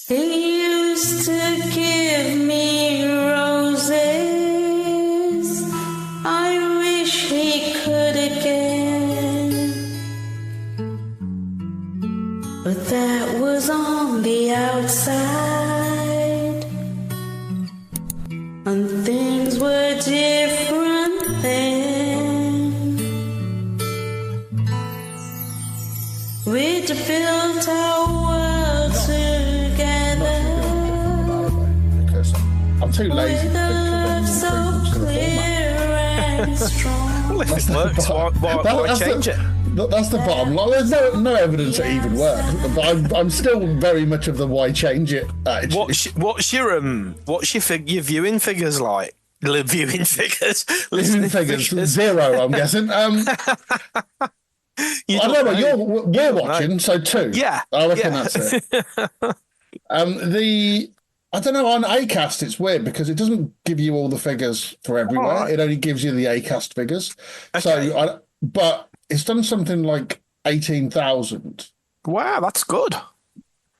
He used to give me roses. I wish he could again. But that was on the outside. And things were different then. We'd built our world together. Because I'm too lazy to With a think love of so improvements to the clear format. and strong. Well, if it works, why change it? That's the bottom line. There's no evidence it even works, but I'm still very much of the why change it attitude. What's your viewing figures like? Viewing figures, Listening figures, zero, I'm guessing. I don't know. We're watching, so 2. Yeah, I reckon that's it. I don't know, on Acast it's weird because it doesn't give you all the figures for everywhere. Right. It only gives you the Acast figures. Okay. But it's done something like 18,000. Wow, that's good.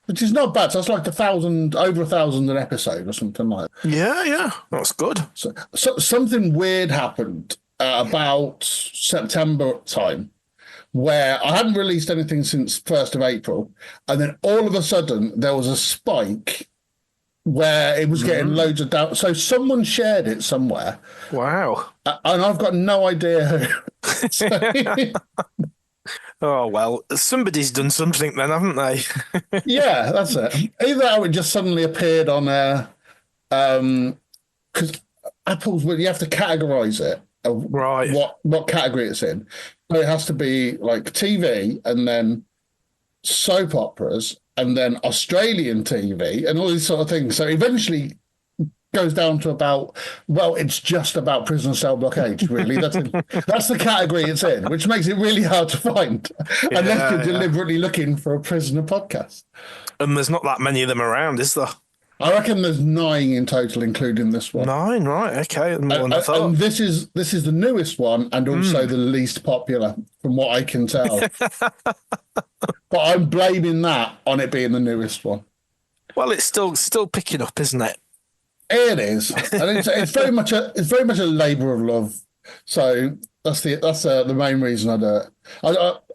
Which is not bad. So it's like over 1,000 an episode or something like that. Yeah, that's good. So something weird happened about September time, where I hadn't released anything since 1st of April, and then all of a sudden there was a spike where it was getting loads of down. So someone shared it somewhere. Wow. And I've got no idea who. Oh, well, somebody's done something then, haven't they? Yeah, that's it. Either that or it just suddenly appeared on because Apple's, you have to categorize it. Right. What category it's in. So it has to be like TV and then soap operas and then Australian TV and all these sort of things. So eventually goes down to about, well, it's just about Prisoner Cell Blockade, really. That's the category it's in, which makes it really hard to find unless you're deliberately looking for a prisoner podcast. And there's not that many of them around, is there? I reckon there's 9 in total, including this one. 9, right? Okay, more than I thought. And this is the newest one, and also the least popular, from what I can tell. But I'm blaming that on it being the newest one. Well, it's still picking up, isn't it? It is, and it's very much a labour of love. So that's the main reason I do it.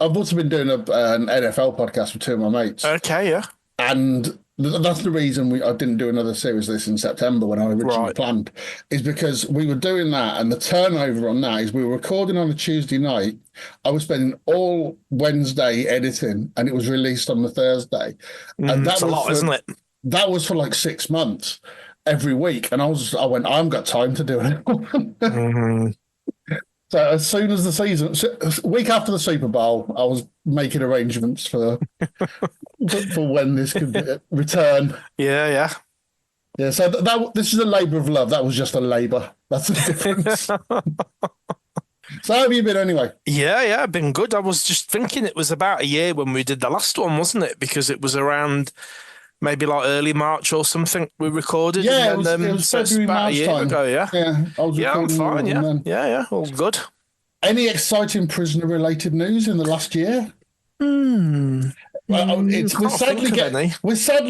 I've also been doing an NFL podcast with 2 of my mates. Okay, yeah, and that's the reason I didn't do another series of this in September when I originally planned, is because we were doing that, and the turnover on that is we were recording on a Tuesday night. I was spending all Wednesday editing, and it was released on the Thursday. And that's a lot, isn't it? That was for like 6 months every week, and I went, I haven't got time to do it. So as soon as a week after the Super Bowl, I was making arrangements for when this could return. Yeah. So this is a labour of love. That was just a labour. That's the difference. So how have you been anyway? Yeah, I've been good. I was just thinking it was about a year when we did the last one, wasn't it? Because it was around maybe like early March or something we recorded. Yeah, and then, it was February, about March a year time. ago, yeah. I'm fine, yeah, all good. Any exciting prisoner-related news in the last year? We're sadly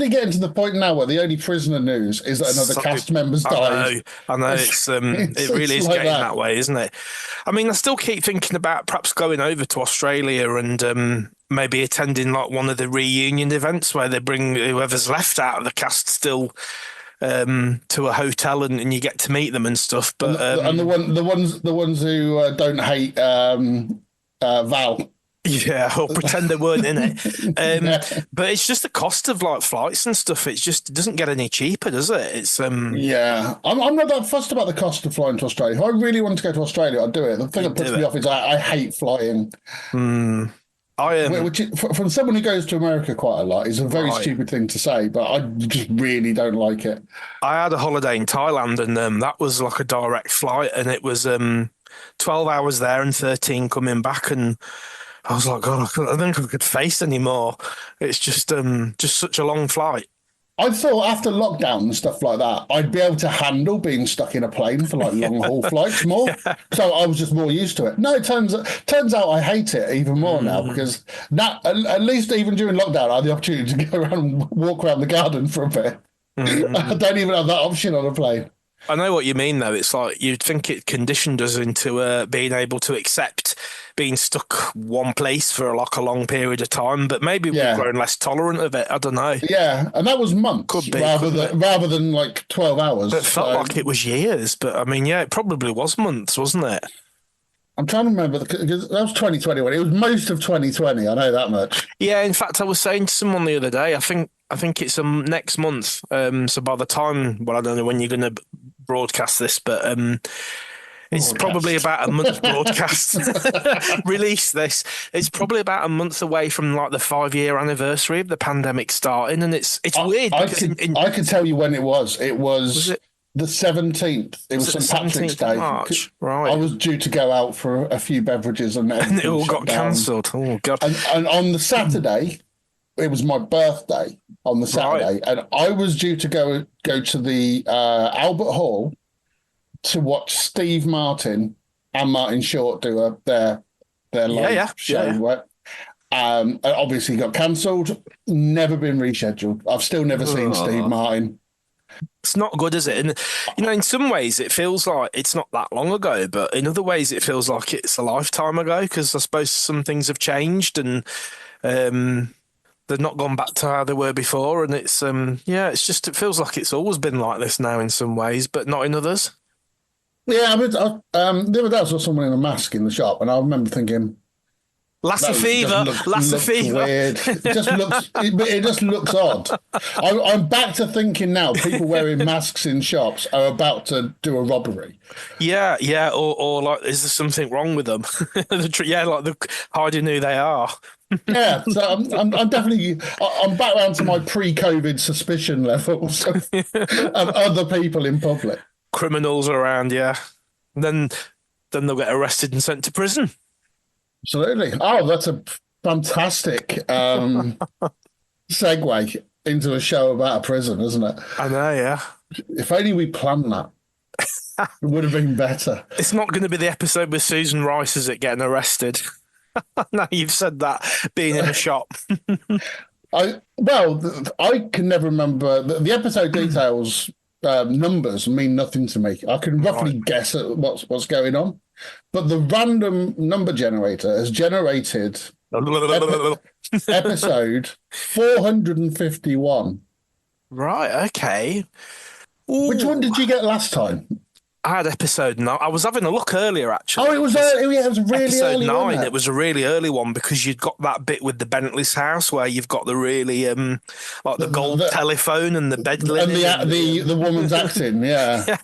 getting to the point now where the only prisoner news is that another cast member's died. I know. It really is like getting that way, isn't it? I mean, I still keep thinking about perhaps going over to Australia and maybe attending like one of the reunion events where they bring whoever's left out of the cast still to a hotel and you get to meet them and stuff. But and the ones who don't hate Val. Yeah, or pretend they weren't in it. But it's just the cost of like flights and stuff. It doesn't get any cheaper, does it? It's Yeah, I'm not that fussed about the cost of flying to Australia. If I really want to go to Australia, I'd do it. The thing that puts me off is I hate flying. Which from someone who goes to America quite a lot is a very stupid thing to say, but I just really don't like it. I had a holiday in Thailand and that was like a direct flight and it was 12 hours there and 13 coming back, and I was like, God, I don't think I could face anymore. It's just such a long flight. I thought after lockdown and stuff like that, I'd be able to handle being stuck in a plane for like long haul flights more. So I was just more used to it. No, it turns out I hate it even more now, because at least even during lockdown, I had the opportunity to go around and walk around the garden for a bit. I don't even have that option on a plane. I know what you mean, though. It's like you'd think it conditioned us into being able to accept being stuck one place for like a long period of time, but maybe we've grown less tolerant of it. I don't know. Yeah, and that was months rather than like 12 hours. It felt like it was years, but I mean, it probably was months, wasn't it? I'm trying to remember, because that was 2021. It was most of 2020. I know that much. Yeah, in fact, I was saying to someone the other day, I think it's next month. So by the time, I don't know when you're going to broadcast this, but it's probably about a month broadcast. Release this. It's probably about a month away from like the 5-year anniversary of the pandemic starting, and it's weird. I can tell you when it was. It was the 17th. It was St. Patrick's Day. March. Right. I was due to go out for a few beverages, and it all got cancelled. Oh God! And on the Saturday, it was my birthday. On the Saturday, and I was due to go to the Albert Hall to watch Steve Martin and Martin Short do their live show. Right? Obviously got cancelled. Never been rescheduled. I've still never seen Steve Martin. It's not good, is it? And in some ways it feels like it's not that long ago, but in other ways it feels like it's a lifetime ago, because I suppose some things have changed and they've not gone back to how they were before, and it's it feels like it's always been like this now in some ways, but not in others. Yeah, the other day I saw someone in a mask in the shop, and I remember thinking, Lassa fever. Weird. It just looks odd. I'm back to thinking now people wearing masks in shops are about to do a robbery. Yeah, or like, is there something wrong with them? Like they're hiding who they are. Yeah, so I'm definitely back around to my pre-COVID suspicion levels of other people in public. Criminals around, yeah. Then they'll get arrested and sent to prison. Absolutely. Oh, that's a fantastic segue into a show about a prison, isn't it? I know, yeah. If only we planned that, it would have been better. It's not going to be the episode with Susan Rice, is it, getting arrested? Now you've said that, being in a shop. I can never remember the episode details. Numbers mean nothing to me. I can roughly guess at what's going on, but the random number generator has generated episode 451. Right. Okay. Ooh. Which one did you get last time? I had episode 9. I was having a look earlier, actually. Oh, it was early. It was really episode early. Episode 9. It was a really early one, because you'd got that bit with the Bentley's house where you've got the really like the gold telephone and the bed linen and the woman's acting, yeah.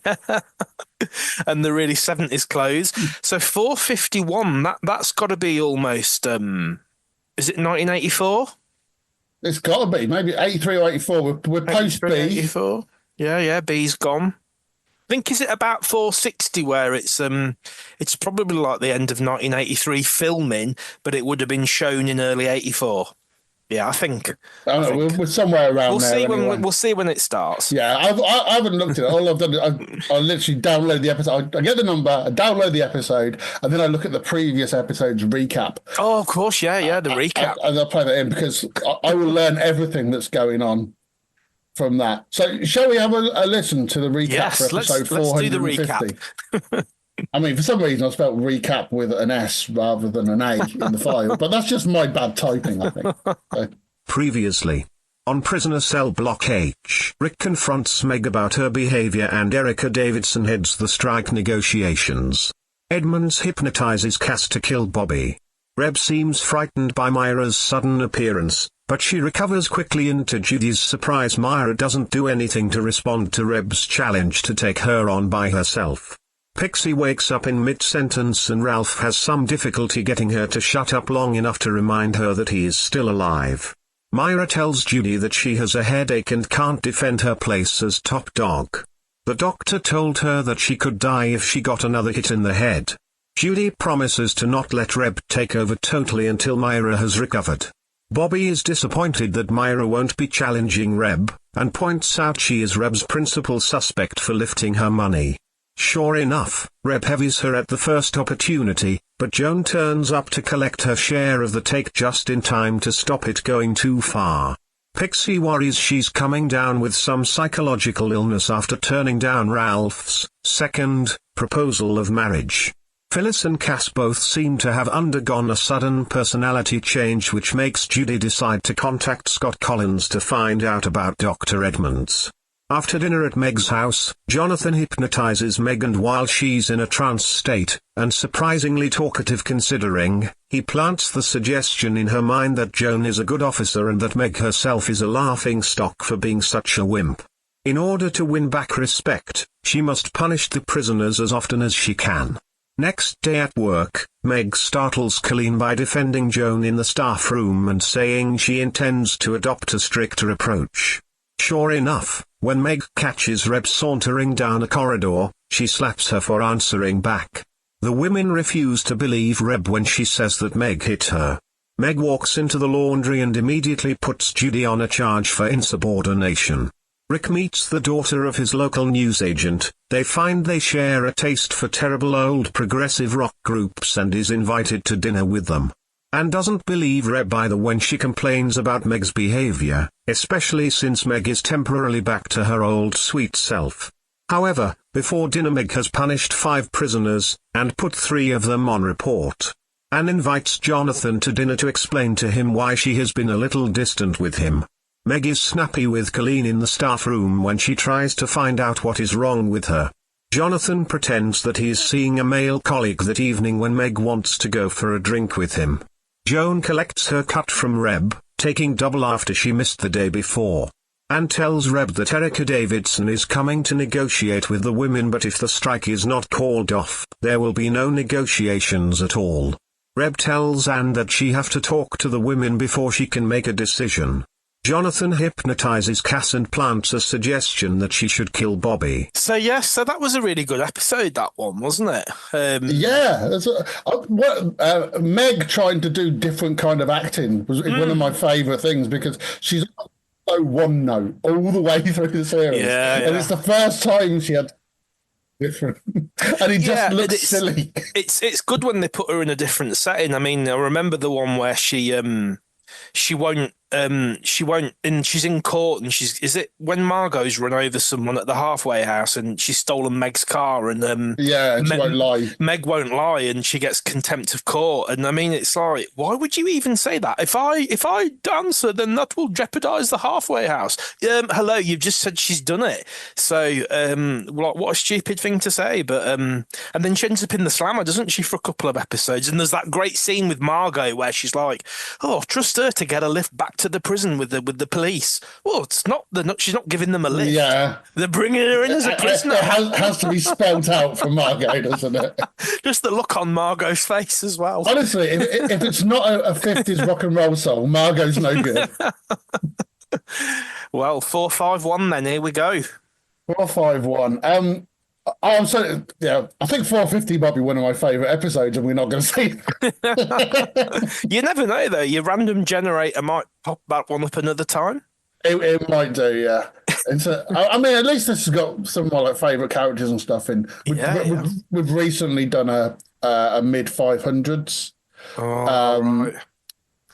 And the really 70s clothes. So 451. That's got to be almost. Is it 1984? It's got to be maybe 83 or 84. We're post B. 84. Yeah. B's gone. I think, is it about 460 where it's probably like the end of 1983 filming, but it would have been shown in early 84. Yeah, I think. I don't know, we're somewhere around there. We'll see when it starts. Yeah, I haven't looked at it. All I've done is I literally download the episode. I get the number, I download the episode, and then I look at the previous episode's recap. Oh, of course, yeah, the recap. And I play that in, because I will learn everything that's going on from that. So shall we have a listen to the recap for episode 450? Let's do the recap. I mean, for some reason I spelled recap with an S rather than an A in the file, but that's just my bad typing, I think. So. Previously on Prisoner Cell Block H, Rick confronts Meg about her behavior and Erica Davidson heads the strike negotiations. Edmonds hypnotizes Cass to kill Bobby. Reb seems frightened by Myra's sudden appearance, but she recovers quickly, and to Judy's surprise Myra doesn't do anything to respond to Reb's challenge to take her on by herself. Pixie wakes up in mid-sentence and Ralph has some difficulty getting her to shut up long enough to remind her that he is still alive. Myra tells Judy that she has a headache and can't defend her place as top dog. The doctor told her that she could die if she got another hit in the head. Judy promises to not let Reb take over totally until Myra has recovered. Bobby is disappointed that Myra won't be challenging Reb, and points out she is Reb's principal suspect for lifting her money. Sure enough, Reb heavies her at the first opportunity, but Joan turns up to collect her share of the take just in time to stop it going too far. Pixie worries she's coming down with some psychological illness after turning down Ralph's second proposal of marriage. Phyllis and Cass both seem to have undergone a sudden personality change, which makes Judy decide to contact Scott Collins to find out about Dr. Edmonds. After dinner at Meg's house, Jonathan hypnotizes Meg, and while she's in a trance state, and surprisingly talkative considering, he plants the suggestion in her mind that Joan is a good officer and that Meg herself is a laughingstock for being such a wimp. In order to win back respect, she must punish the prisoners as often as she can. Next day at work, Meg startles Colleen by defending Joan in the staff room and saying she intends to adopt a stricter approach. Sure enough, when Meg catches Reb sauntering down a corridor, she slaps her for answering back. The women refuse to believe Reb when she says that Meg hit her. Meg walks into the laundry and immediately puts Judy on a charge for insubordination. Rick meets the daughter of his local newsagent. They find they share a taste for terrible old progressive rock groups and is invited to dinner with them. Anne doesn't believe Reb either when she complains about Meg's behavior, especially since Meg is temporarily back to her old sweet self. However, before dinner Meg has punished 5 prisoners, and put 3 of them on report. Anne invites Jonathan to dinner to explain to him why she has been a little distant with him. Meg is snappy with Colleen in the staff room when she tries to find out what is wrong with her. Jonathan pretends that he is seeing a male colleague that evening when Meg wants to go for a drink with him. Joan collects her cut from Reb, taking double after she missed the day before. Anne tells Reb that Erica Davidson is coming to negotiate with the women, but if the strike is not called off, there will be no negotiations at all. Reb tells Anne that she have to talk to the women before she can make a decision. Jonathan hypnotizes Cass and plants a suggestion that she should kill Bobby. So that was a really good episode, that one, wasn't it? Meg trying to do different kind of acting was one of my favourite things, because she's so one note all the way through the series. And it's the first time she had different, and it just looks silly. It's good when they put her in a different setting. I mean, I remember the one where she won't, and she's in court, and is it when Margot's run over someone at the halfway house and she's stolen Meg's car, and she won't lie. Meg won't lie, and she gets contempt of court. And I mean, it's like, why would you even say that? If I answer, then that will jeopardize the halfway house. Hello, you've just said she's done it. So, what a stupid thing to say. But and then she ends up in the slammer, doesn't she, for a couple of episodes? And there's that great scene with Margot where she's like, "Oh, trust her to get a lift back to the prison with the police." Well, she's not giving them a lift. Yeah, they're bringing her in as a prisoner. It has to be spelled out for Margot, doesn't it? Just the look on Margot's face as well. Honestly, if it's not a 50s rock and roll song, Margot's no good. Well, 451 then. Here we go. 451. I think 450 might be one of my favourite episodes, and we're not going to see it. You never know, though. Your random generator might pop that one up another time. It might do, yeah. And so, I mean, at least this has got some more like favourite characters and stuff in. We've recently done a mid 500s. Right.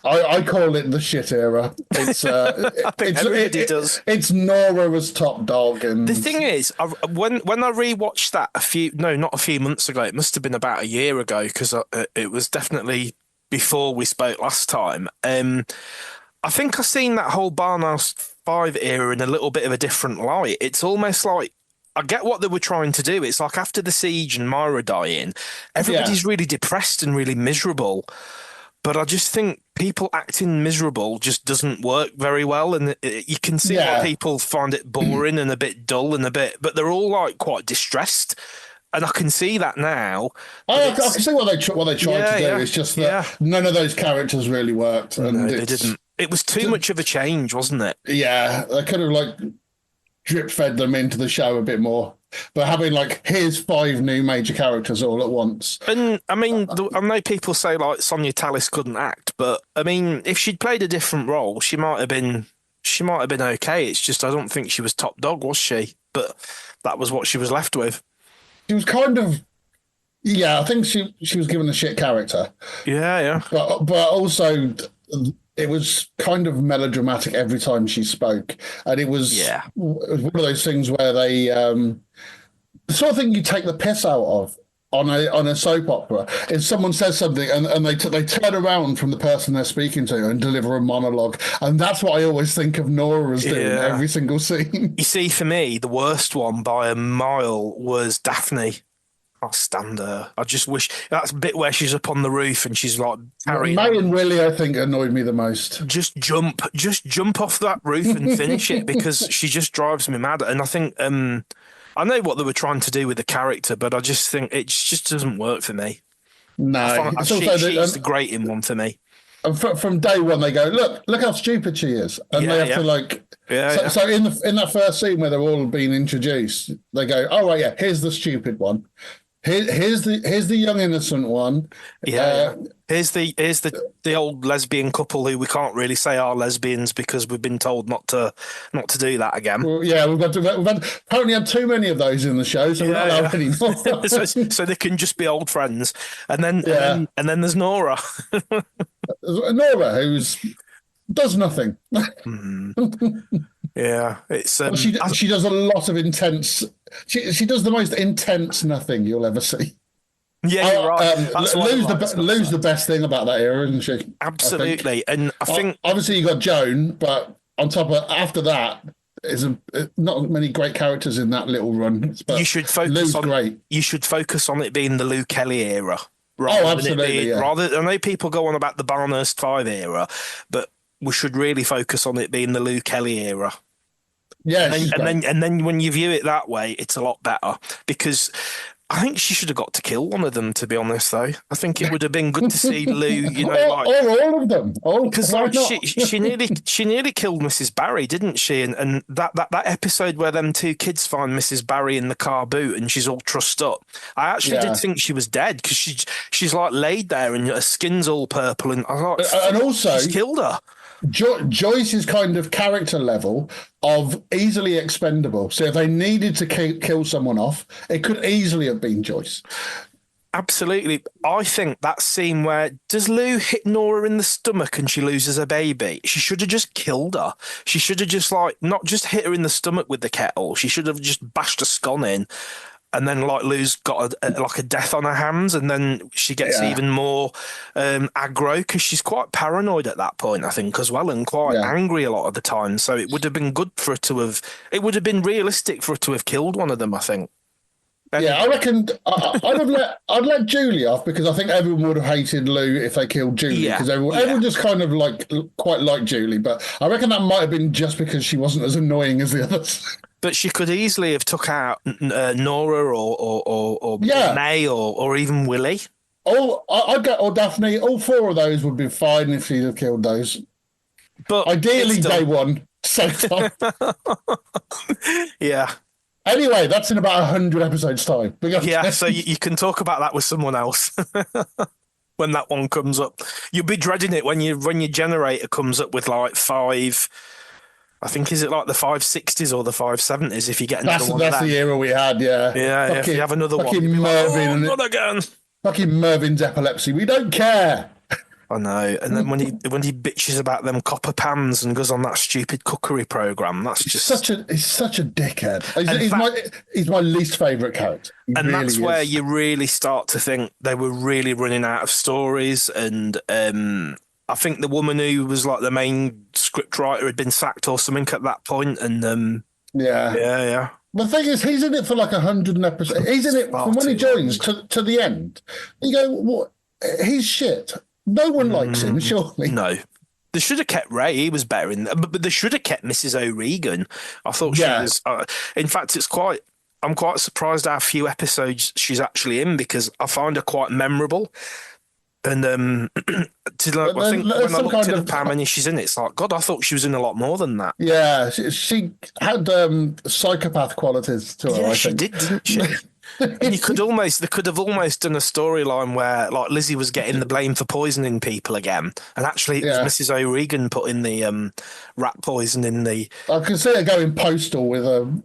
I call it the shit era. It's I think everybody does. It's Nora as top dog, and the thing is, when I rewatched that not a few months ago, it must have been about a year ago, because it was definitely before we spoke last time. I think I've seen that whole Barnhouse 5 era in a little bit of a different light. It's almost like, I get what they were trying to do. It's like after the siege and Myra dying, everybody's really depressed and really miserable. But I just think people acting miserable just doesn't work very well. And you can see why people find it boring and a bit dull but they're all like quite distressed. And I can see that now. I can see what they tried to do. It's just that none of those characters really worked. And no, they didn't. It was too much of a change, wasn't it? Yeah, they could have drip fed them into the show a bit more. But having here's 5 new major characters all at once. And I mean, I know people say Sonia Tallis couldn't act, but I mean, if she'd played a different role, she might have been She might have been okay. It's just I don't think she was top dog, was she? But that was what she was left with. She was kind of, yeah, I think she was given a shit character. Yeah. But also, it was kind of melodramatic every time she spoke. And it was one of those things where they, the sort of thing you take the piss out of on a soap opera is someone says something and they turn around from the person they're speaking to and deliver a monologue, and that's what I always think of Nora as doing every single scene. You see, for me, the worst one by a mile was Daphne. I'll stand her. I just wish that's a bit where she's up on the roof and she's like carrying. May and Willie, I think, annoyed me the most. Just jump off that roof and finish it, because she just drives me mad. And I think I know what they were trying to do with the character, but I just think it just doesn't work for me. No, she's the grating one for me. And from day one, they go, look how stupid she is, and they have to So in that first scene where they're all being introduced, they go, oh right, yeah, here's the stupid one. Here's the young innocent one. Here's the old lesbian couple who we can't really say are lesbians because we've been told not to do that again. Well, yeah, we've apparently had too many of those in the show, so we're not allowed any more. so they can just be old friends, and then there's Nora. Nora, who's does nothing. Yeah, it's she does a lot of intense. She does the most intense nothing you'll ever see. Yeah, you're right. Lou's the best thing about that era, isn't she? Absolutely, I think obviously you got Joan, but on top of after that is not many great characters in that little run. But you should focus Lou's on great. You should focus on it being the Lou Kelly era. Absolutely. I know people go on about the Barnhurst 5 era, but we should really focus on it being the Lou Kelly era. Yeah, and then when you view it that way, it's a lot better, because I think she should have got to kill one of them, to be honest, though. I think it would have been good to see Lou, all of them. Because she nearly killed Mrs. Barry, didn't she? And that episode where them two kids find Mrs. Barry in the car boot and she's all trussed up, I actually did think she was dead, because she's like laid there and her skin's all purple, and I was like, and also she's killed her. Joyce's kind of character level of easily expendable. So if they needed to kill someone off, it could easily have been Joyce. Absolutely. I think that scene where does Lou hit Nora in the stomach and she loses her baby? She should have just killed her. She should have just not just hit her in the stomach with the kettle. She should have just bashed a scone in. And then Lou's got a death on her hands, and then she gets even more aggro, because she's quite paranoid at that point, I think, as well, and quite angry a lot of the time. So it would have been good for her to have. It would have been realistic for her to have killed one of them, I think. Yeah, I reckon I'd let Julie off, because I think everyone would have hated Lou if they killed Julie, because everyone just kind of quite liked Julie. But I reckon that might have been just because she wasn't as annoying as the others. But she could easily have took out Nora or May or even Willie. Or Daphne. All four of those would be fine if she'd have killed those. But ideally, day one. So yeah. Anyway, that's in about 100 episodes' time. Yeah, so you can talk about that with someone else. When that one comes up, you'll be dreading it when your generator comes up with 5. I think, is it the 560s or the 570s? If you get another one, that's the era we had. Yeah. If you have another one, Mervyn, not again. Fucking Mervyn's epilepsy. We don't care. I know. And then when he bitches about them copper pans and goes on that stupid cookery program, that's just he's such a dickhead. He's my least favourite character. That's where you really start to think they were really running out of stories. And I think the woman who was the main script writer had been sacked or something at that point. And yeah. The thing is, he's in it for 100 episodes. He's in it from when he joins to the end. You go, what? He's shit. No one likes him, surely. No. They should have kept Ray. He was better but they should have kept Mrs. O'Regan. I thought she was. In fact, I'm quite surprised how few episodes she's actually in, because I find her quite memorable. And I think when I looked at how many she's in, it's God, I thought she was in a lot more than that. Yeah, she had psychopath qualities to her. Yeah, I she think. did, didn't she? And they could have almost done a storyline where like Lizzie was getting the blame for poisoning people again, and actually it was Mrs. O'Regan putting the rat poison in the. I can see her going postal with a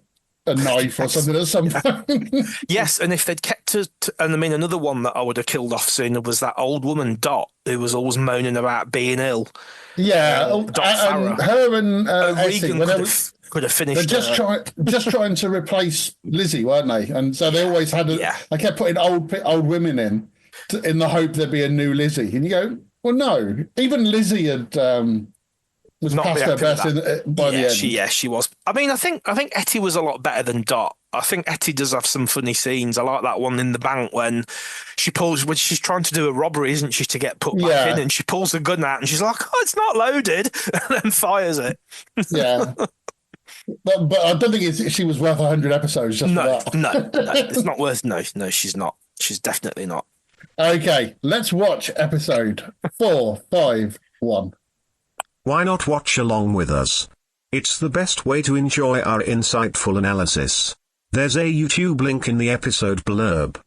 knife or something at some point. Yes, and if they'd kept and I mean, another one that I would have killed off sooner was that old woman Dot, who was always moaning about being ill. Yeah, her and O'Regan could have finished. They're just trying to replace Lizzie, weren't they? And so they always had. They kept putting old women in the hope there'd be a new Lizzie. And you go, well, no. Even Lizzie had was not past her best by the end. She was. I mean, I think Etty was a lot better than Dot. I think Etty does have some funny scenes. I like that one in the bank when she's trying to do a robbery, isn't she, to get put back in, and she pulls the gun out and she's like, "Oh, it's not loaded," and then fires it. Yeah. But I don't think she was worth 100 episodes just for that. No, it's not worth. No, she's not. She's definitely not. Okay, let's watch episode 451. Why not watch along with us? It's the best way to enjoy our insightful analysis. There's a YouTube link in the episode blurb.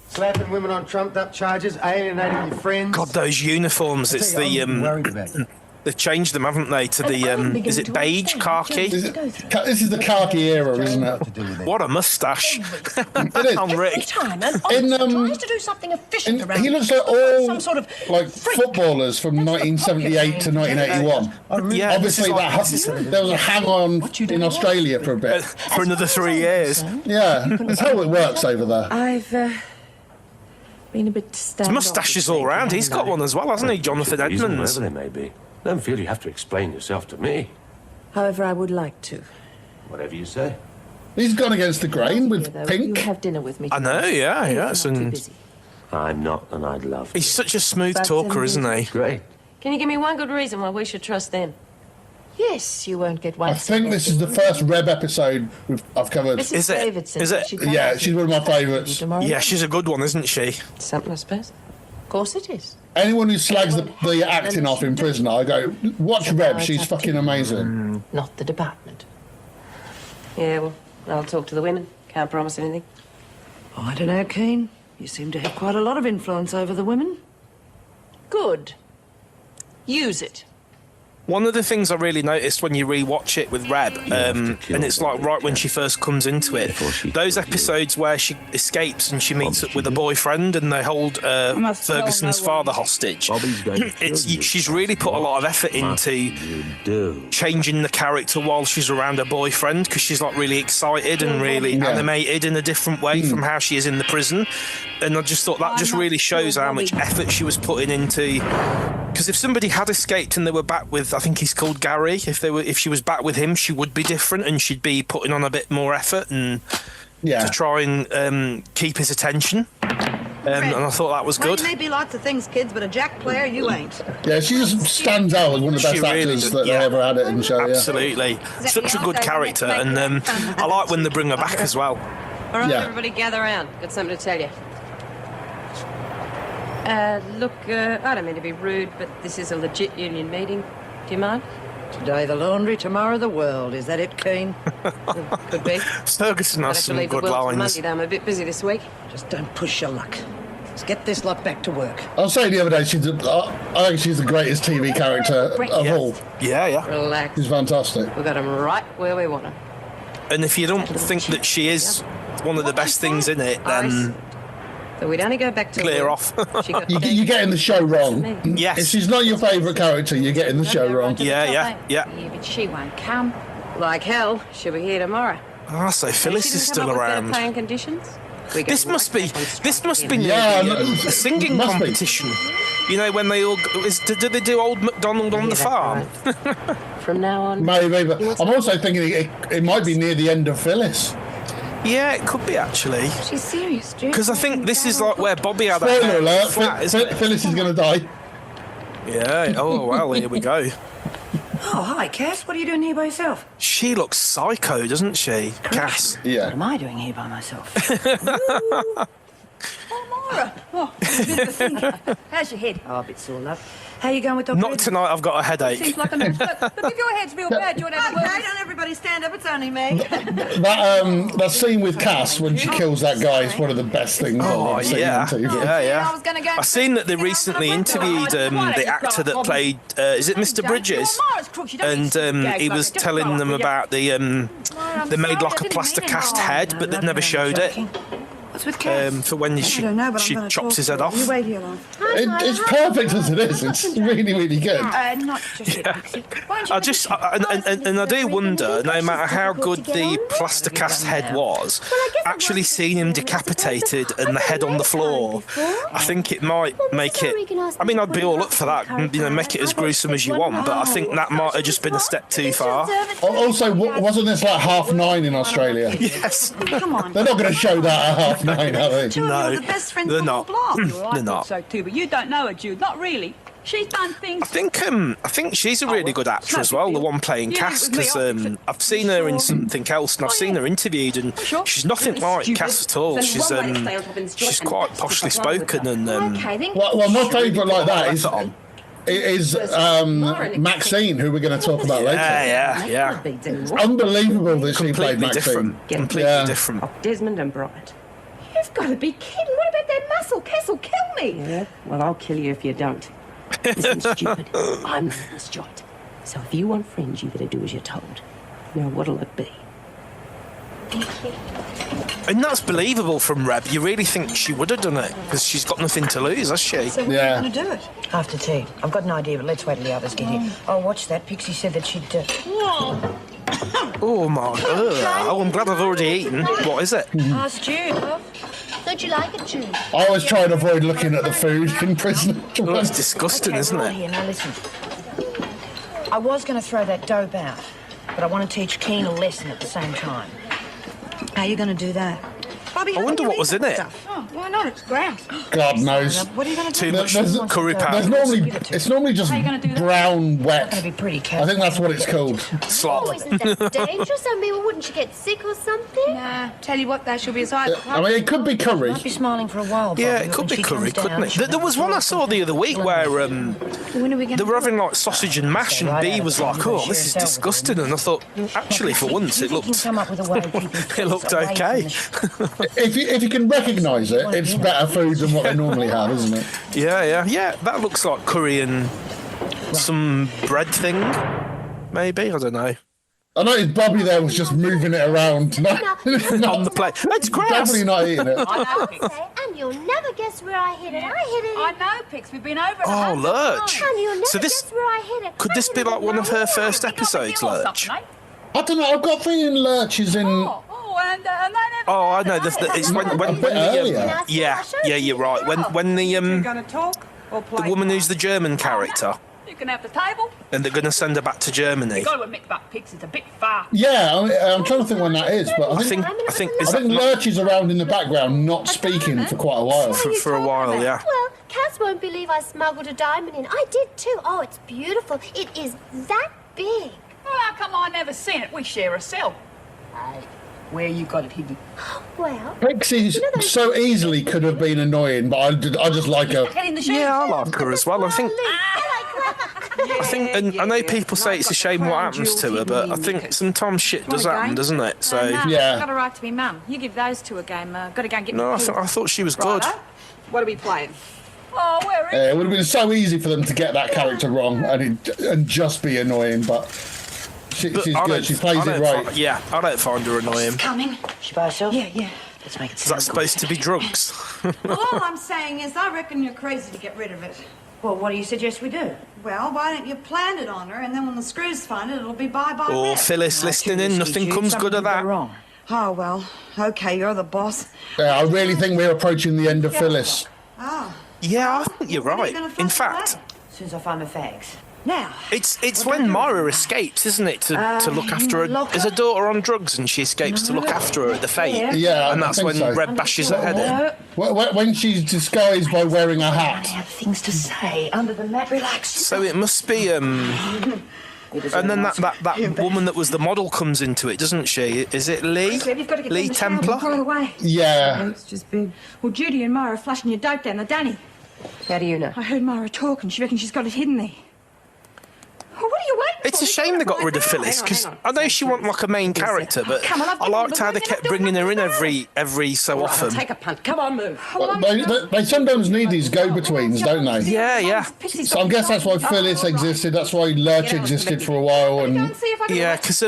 Slapping women on trumped-up charges, alienating your friends. God, those uniforms! It's the they've changed them, haven't they? To the is it beige khaki? This is the khaki era, isn't it? What a moustache! It is. I'm Rick. Tries to do something efficient around. He looks like all some sort of like footballers from 1978 to 1981. Yeah, obviously there was a hang-on in Australia for a bit. For another 3 years. Yeah, that's how it works over there. I've been a bit His moustache is all round. He's got one as well, hasn't he, Jonathan Edmonds? Whatever they may be. Don't feel you have to explain yourself to me. However, I would like to. Whatever you say. He's gone against the grain with pink. You have dinner with me. I know, yes. And I'm not, and I'd love to. he's such a smooth talker, isn't he? Great. Can you give me one good reason why we should trust them? Yes, you won't get one. I think this is the first Reb episode I've covered. Is it? Davidson, Is it? Yeah, she's one of my favourites. Yeah, she's a good one, isn't she? Something, I suppose. Of course it is. Anyone who slags the acting off in Prisoner, I go, watch Reb, she's fucking amazing. Not the department. Yeah, well, I'll talk to the women. Can't promise anything. Oh, I don't know, Keen. You seem to have quite a lot of influence over the women. Good. Use it. One of the things I really noticed when you rewatch it with Reb, and it's like right when she first comes into it, those episodes where she escapes and she meets up with a boyfriend and they hold Ferguson's father hostage. She's really put a lot of effort into changing the character while she's around her boyfriend, because she's like really excited and really animated in a different way from how she is in the prison. And I just thought that just really shows how much effort she was putting into. Because if somebody had escaped and they were back with, I think he's called Gary, if she was back with him, she would be different and she'd be putting on a bit more effort and to try and keep his attention. And I thought that was good. You may be lots of things, kids, but a jack player, you ain't. Yeah, she just stands out as one of the best actors that they ever had it in the show. Absolutely. Such a good character. And I like when they bring her back as well. All right, everybody gather around. Got something to tell you. Look, I don't mean to be rude, but this is a legit union meeting. Do you mind? Today the laundry, tomorrow the world. Is that it, Keen? Could be. Ferguson has some good lines. Monday, though. I'm a bit busy this week. Just don't push your luck. Let's get this lot back to work. I was saying the other day, I think she's the greatest TV character of all. Yeah. Relax. She's fantastic. We've got them right where we want them. And if you don't think that she is one of the best things in it, then So we'd only go back to clear off. You're getting the show wrong. Yes. If she's not your favourite character, you're getting the show wrong. Yeah. Yeah, but she won't come. Like hell, she'll be here tomorrow. So Phyllis is still around. Playing conditions. This must be a singing competition. You know, when they all do they do Old MacDonald on the farm? From now on, maybe. But I'm also thinking it might be near the end of Phyllis. Yeah, it could be actually. She's serious, Stu. Because I think this is like where Bobby had Spoiler alert, flat, isn't it? Phyllis is going to die. Yeah. Oh well, here we go. Oh, hi, Cass. What are you doing here by yourself? She looks psycho, doesn't she, Cass? Yeah. What am I doing here by myself? Oh, Mara. Oh, how's your head? Oh, a bit sore, love. How you going with Dr. Not tonight. I've got a headache. Seems like a mess. Look, if your head's real bad, you'll have to Okay, don't everybody stand up, it's only me. That scene with Cass when she kills that guy is one of the best things I've ever seen on TV. Yeah. I've seen that they recently interviewed the actor that played, is it Mr. Bridges? And he was telling them about they made like a plaster cast head, but they've never showed it. For when she chops his head off. It's perfect as it is. It's really, really good. I do wonder, no matter how good the plaster cast head was, actually seeing him decapitated and the head on the floor, I think it might make it. I mean, I'd be all up for that. Make it as gruesome as you want, but I think that might have just been a step too far. Also, wasn't this like 9:30 in Australia? Yes. Come on. They're not going to show that at 9:30, are they? No, the best friends they're on the not. block. They're not. So too, but you don't know her, Jude. Not really. She's done things. I think she's a really good actor as well, the one playing Cass, because I've seen her in something else, and I've seen her interviewed, and she's nothing like Cass at all. She's quite poshly spoken, and well, my favourite like that is Maxine, who we're going to talk about later. Yeah. It's unbelievable that she played Maxine. Completely different. Desmond and Bright. You've got to be kidding. What about that muscle? Cass will kill me. Yeah, well, I'll kill you if you don't. Listen, stupid. I'm in this joint. So if you want friends, you better do as you're told. Now, what'll it be? And that's believable from Reb. You really think she would have done it, because she's got nothing to lose, has she? So when are you going to do it? After tea. I've got an idea, but let's wait till the others get here. Oh, watch that. Pixie said that she'd... Oh, my... Oh, I'm glad I've already eaten. What is it? Ask Jude. Don't you like it, Jude? I always try and avoid looking at the food in prison. Oh, it's disgusting, isn't it? Here, now listen. I was going to throw that dope out, but I want to teach Keen a lesson at the same time. How are you going to do that? Bobby, I wonder what was in it. Oh, why not? It's grouse. God knows. What are you going to do? Too much curry powder. It's normally just brown wet. It's going to be pretty I careful. think that's what it's called. Slop. Oh, isn't that dangerous? I mean, wouldn't you get sick or something? Nah, tell you what, though, she'll be as high as I mean, it could be curry. Might be smiling for a while, Bobby, Yeah, it but could when be she curry, comes couldn't down, it? she'll There was one I saw the other week where When are we going they were having like sausage and mash, and B was like, "Oh, this is disgusting," and I thought, actually, for once, it looked it looked okay. If you can recognise it, it's better food than what they normally have, isn't it? Yeah. That looks like curry and some bread thing, maybe. I don't know. I noticed Bobby there was just moving it around. On the plate. It's gross. Definitely not eating it. And you'll never guess where I hid it. I know, Pix. We've been over it. Oh, Lurch. And you'll never So this guess where I hid it. could this be like one of her first episodes, Lurch? I don't know. I've got a feeling Lurch is in. Oh, I know. It's when a bit earlier. Yeah, you're right. When the Going to talk or play? the woman who's the German character, You can have the table. and they're going to send her back to Germany. You've got to admit that, Pix. It's a bit far. Yeah, I'm trying to think when that is, but I think Lurch is around in the background, not speaking for quite a while. For a while, yeah. Well, Cass won't believe I smuggled a diamond in. I did too. Oh, it's beautiful. It is that big. Well, how come I never seen it? We share a cell. Where you got it hidden? Well, Pixie so easily could have been annoying, but I just like her. Yeah, I like her as well. I think, and I know people say it's a shame what happens to her, but I think sometimes shit does happen, doesn't it? So yeah, got a right to be mum. You give those two a game. Got to go and get. No, I thought she was good. What are we playing? Oh, where is It would have been so ezy for them to get that character wrong and just be annoying, but she's good. She plays it right. I don't find her annoying. Coming. She by herself? Yeah. Let's make it Is that supposed to be drugs? Well, all I'm saying is I reckon you're crazy to get rid of it. Well, what do you suggest we do? Well, why don't you plant it on her, and then when the screws find it, it'll be bye-bye. Or Phyllis listening in, nothing comes good of that. Oh, well, okay, you're the boss. Yeah, I really think we're approaching the end of Phyllis. Oh. Yeah, I think you're right. In fact, as soon as I find my fags. Now, it's when Myra escapes, isn't it, to look after her? Is her daughter on drugs and she escapes to look after her at the fete? Yeah, and that's when Red bashes her head in. When she's disguised by wearing a hat. I have things to say under the mat. Relax. So it must be and then that woman that was the model comes into it, doesn't she? Is it Lee? Lee Templar? Yeah. It's just big. Well, Judy and Myra are flashing your dope down the Danny. How do you know? I heard Myra talk, and she reckons she's got it hidden there. What are you waiting It's for? a shame they got rid of Phyllis, because I know she wasn't like a main character, but I liked how they kept bringing her in every so often. Take a punt. Come on, move. They sometimes need these go-betweens, don't they? Yeah. So I guess that's why Phyllis existed. That's why Lurch existed for a while. And yeah, because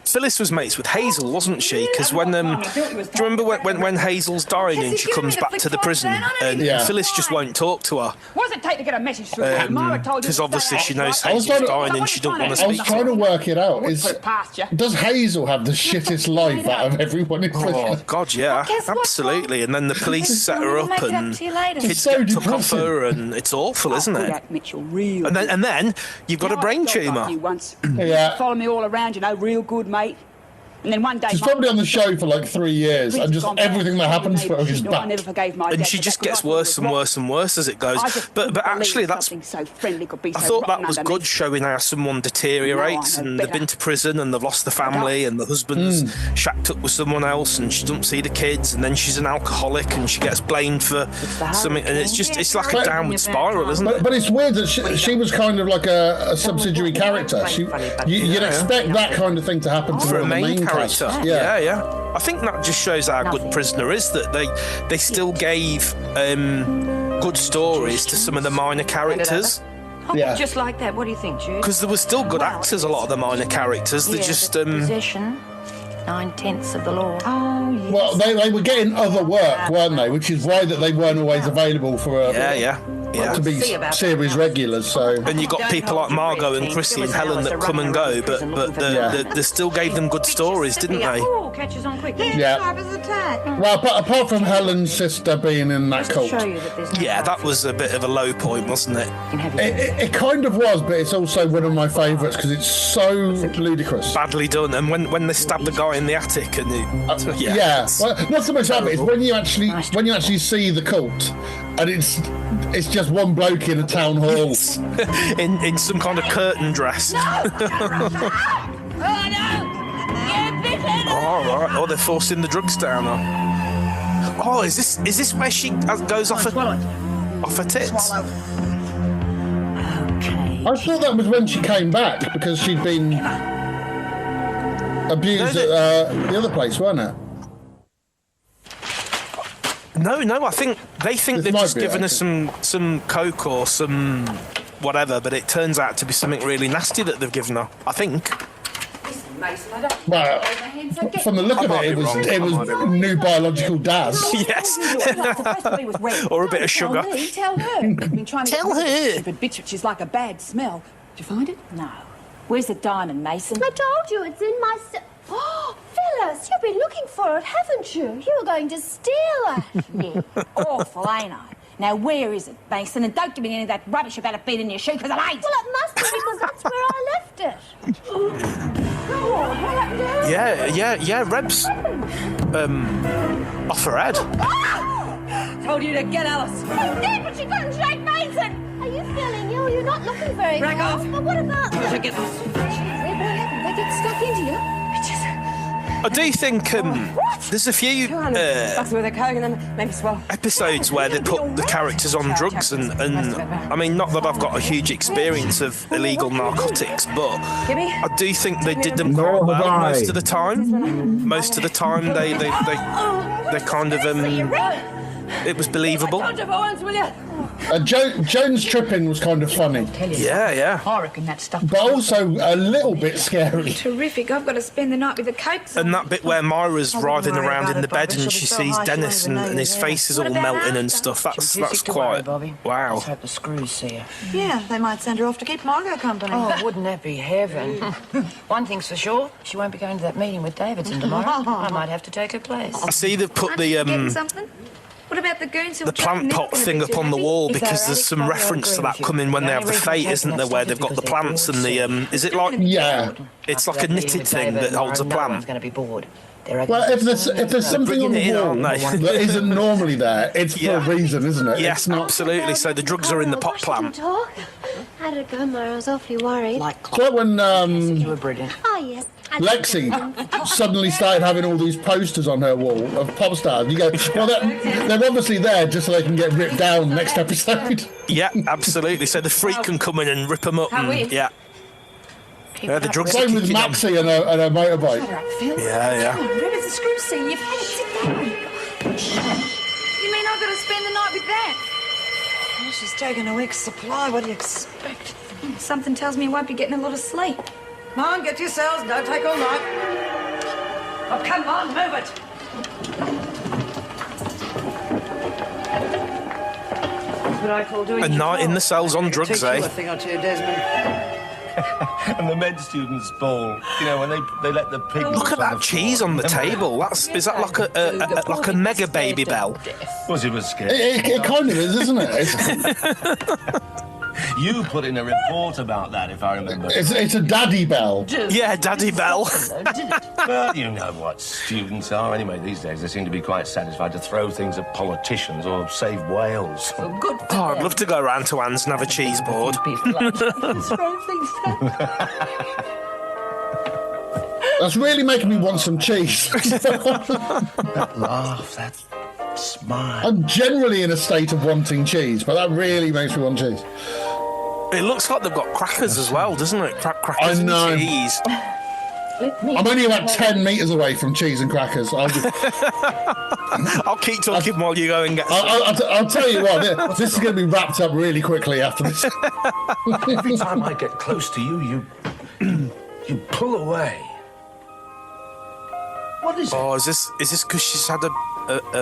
Phyllis was mates with Hazel, wasn't she? Because when do you remember when Hazel's dying and she comes back to the prison and Phyllis just won't talk to her? What does it take to get a message through? Because obviously she knows Hazel's dying and she don't want to speak. I was trying to work it out. Does Hazel have the shittest life out of everyone in prison? Oh God, yeah, absolutely. And then the police set her up and kids so get took off her, and it's awful, isn't it? And then you've got a brain tumour. Yeah. Follow me all around, real good, mate. And then one day... She's probably on the show for like 3 years, and just everything that happens to her is bad. And she just gets worse and worse and worse as it goes. But actually, I thought that was good, showing how someone deteriorates, and they've been to prison, and they've lost the family, and the husband's shacked up with someone else, and she doesn't see the kids, and then she's an alcoholic, and she gets blamed for something, and it's like a downward spiral, isn't it? But it's weird that she was kind of like a subsidiary character. You'd expect that kind of thing to happen to a main character. Yeah. I think that just shows how good Prisoner is, that they still gave good stories to some of the minor characters. Yeah. Just like that. What do you think, Jude? Because there were still good actors, a lot of the minor characters. They just possession. 9/10 of the law. Oh, yes. Well, they were getting other work, weren't they? Which is why that they weren't always available for to be series regulars. So and you got people like Margot and Chrissy and Helen that come and go, but they still gave them good stories, didn't they? Oh, catches on quick. Yeah. Well, apart from Helen's sister being in that cult. Yeah, that was a bit of a low point, wasn't it? It kind of was, but it's also one of my favourites because it's so ludicrous. Badly done, and when they stab the guy in the attic, and well, not so much that, it's when you actually see the cult, and it's just one bloke in a town hall in some kind of curtain dress. Oh, they're forcing the drugs down her. Oh, is this where she goes off her tits? I thought that was when she came back because she'd been abused at the other place, weren't it? No, I think they think they've just given her some coke or some whatever, but it turns out to be something really nasty that they've given her, I think. Well, from the look of it was new biological Daz. Yes. Or a bit of sugar. Tell her. I've been trying to Tell her. Stupid bitch, which is like a bad smell. Did you find it? No. Where's the diamond, Mason? I told you, it's in my... Oh, Phyllis, you've been looking for it, haven't you? You were going to steal it. Yeah. Awful, ain't I? Now, where is it, Mason? And don't give me any of that rubbish about it being in your shoe, because it ain't. Well, it must be because that's where I left it. Go on, what happened to her? Yeah, Reb's off her head. Told you to get Alice. I did, but she couldn't shake Mason. Are you feeling ill? You're not looking very Back well. off. But what about that? Get this. What happened? They get stuck into you? I do think there's a few episodes where they put the characters on drugs, and I mean, not that I've got a huge experience of illegal narcotics, but I do think they did them quite well most of the time. Most of the time, they kind of it was believable. Joan's tripping was kind of funny. Yeah. I reckon that stuff. But also a little bit scary. Terrific. I've got to spend the night with the cokes. And that bit where Myra's writhing around in the bed and she sees Dennis and his face is all melting and stuff. That's quite... Wow. Let's hope the screws see her. Yeah, they might send her off to keep Margot company. Oh, wouldn't that be heaven? One thing's for sure, she won't be going to that meeting with Davidson tomorrow. I might have to take her place. I see they've put the... What about the goons who the plant pot thing up on the wall, because there's some reference to that coming when they have the fete, isn't there, where they've got the plants and the is it like it's like a knitted thing that holds a plant. Going to be bored. Well, if there's something on the wall that isn't normally there, it's for a reason, isn't it? Yes, absolutely. So the drugs are in the pot plant. How did it go, Myra? I was awfully worried. So when you were brilliant. Oh yes. Lexi suddenly started having all these posters on her wall of pop stars. You go, well, they're obviously there just so they can get ripped down next episode. Yeah, absolutely. So the freak can come in and rip them up. Yeah. Yeah, the drugs Same are with kicking Maxie and her motorbike. Shut up, Phil. Yeah. Come on, remember the screw scene. You've had it. Sit down. You mean I've got to spend the night with that? Well, she's taking a week's supply. What do you expect? Something tells me I won't be getting a lot of sleep. Come on, get to yourselves. Don't take all night. Oh, come on, move it. That's what I call doing A night in the cells on drugs, Teach you eh? a thing or two, Desmond. And the med students' ball. You know, when they let the pig. Look at that cheese on the table. Is that like a mega baby bell? Was it was scary? It kind of is, isn't it? You put in a report about that, if I remember. It's a Daddybel. Yeah, Daddybel. Well, you know what students are. Anyway, these days they seem to be quite satisfied to throw things at politicians or save whales. Oh, good. Oh, I'd love to go round to Anne's and have a cheese board. That's really making me want some cheese. That laugh, that smile. I'm generally in a state of wanting cheese, but that really makes me want cheese. It looks like they've got crackers as well, doesn't it? Crackers I know. and cheese. I'm only about 10 metres away from cheese and crackers. I'll keep talking while you go and get some. I'll tell you what, this is going to be wrapped up really quickly after this. Every time I get close to you, you pull away. What is it? Oh, is this because she's had a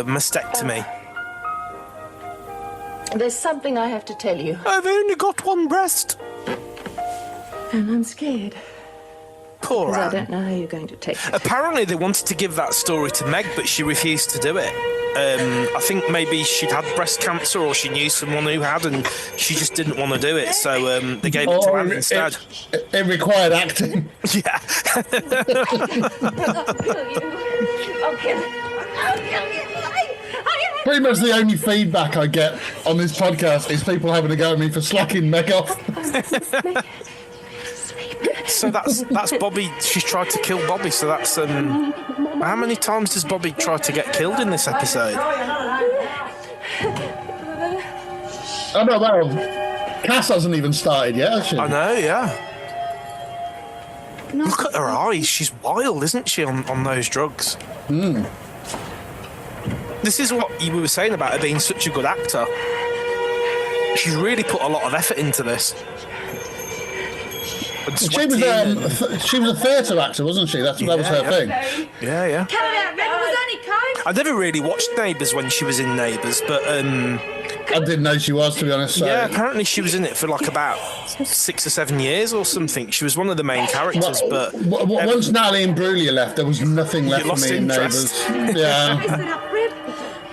mastectomy? There's something I have to tell you. I've only got one breast. And I'm scared. Poor Because I Anne. don't know how you're going to take it. Apparently they wanted to give that story to Meg, but she refused to do it. I think maybe she'd had breast cancer or she knew someone who had and she just didn't want to do it. So they gave it to Anne instead. It required acting. Yeah. I'll kill you. I'll kill you. Pretty much the only feedback I get on this podcast is people having a go at me for slacking Meg off. So that's Bobby. She's tried to kill Bobby. So that's how many times does Bobby try to get killed in this episode? Oh no, well, Cass hasn't even started yet, has she? I know, yeah. Look at her eyes. She's wild, isn't she, on those drugs? This is what you were saying about her being such a good actor. She's really put a lot of effort into this. She was a theatre actor, wasn't she? That was her thing. Yeah. Cut it out, Rebel. Was only comb. I never really watched Neighbours when she was in Neighbours, but I didn't know she was, to be honest. So. yeah, apparently she was in it for like about 6 or 7 years or something. She was one of the main characters, but once Natalie Imbruglia left, there was nothing left for me in Neighbours. Yeah,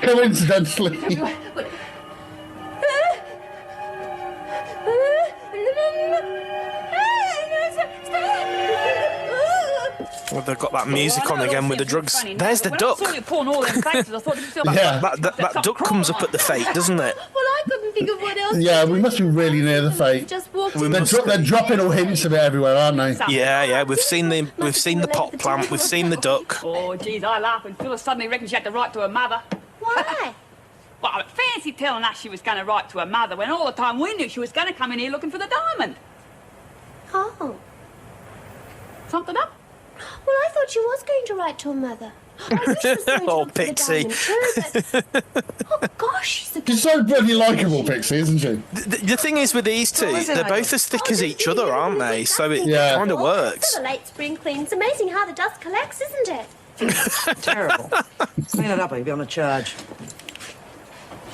coincidentally. Well, they've got that music on again with the drugs. There's the duck. Yeah, that duck comes up at the fate, doesn't it? Well, I couldn't think of what else. Yeah, we must be really near the fate. Just walked They're dropping all hints of it everywhere, aren't they? Yeah. We've seen the pot plant. We've seen the duck. Oh, geez, I laugh when Phyllis suddenly reckoned she had to write to her mother. Why? Well, I fancy telling us she was going to write to her mother when all the time we knew she was going to come in here looking for the diamond. Oh. Something up? Well, I thought she was going to write to her mother. I wish she was going to Oh, look for the Pixie. diamond too, but... Oh, gosh, She's so bloody likeable, Pixie, isn't she? The thing is with these two, they're both as thick as each other, aren't they? So it kind of works. For the late spring clean. It's amazing how the dust collects, isn't it? Terrible. Clean it up or you'll be on a charge.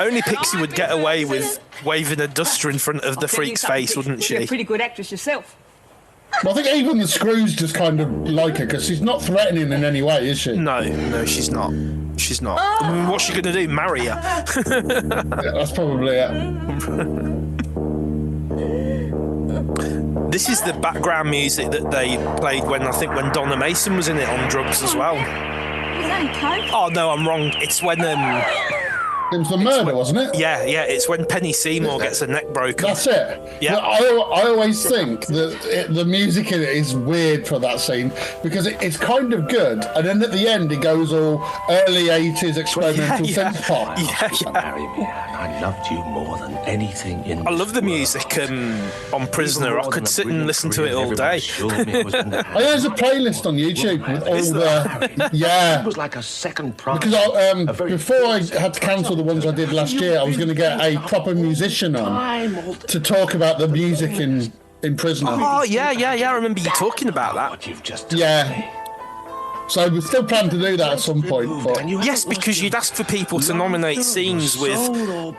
Only Pixie would get away with waving a duster in front of the freak's face, wouldn't You're a she? pretty good actress yourself. Well, I think even the Screws just kind of like her because she's not threatening in any way, is she? No, she's not. She's not. I mean, what's she going to do? Marry her? Yeah, that's probably it. This is the background music that they played when Donna Mason was in it on drugs as well. It was only coke. Oh no, I'm wrong. It's when It was the murder, wasn't it? Yeah, it's when Penny Seymour gets her neck broken. That's it. Yeah. I always think that the music in it is weird for that scene because it's kind of good, and then at the end it goes all early 80s experimental synth pop. Marry me, Anne. I loved you more than anything in. I love the music on Prisoner. I could sit and listen to it all day. There's a playlist on YouTube with all the It was like a second prize. Because before I had to cancel the ones I did last year, I was going to get a proper musician on to talk about the music in Prisoner. Oh yeah. I remember you talking about that. Yeah. So we still plan to do that at some point. But yes, because you'd ask for people to nominate scenes with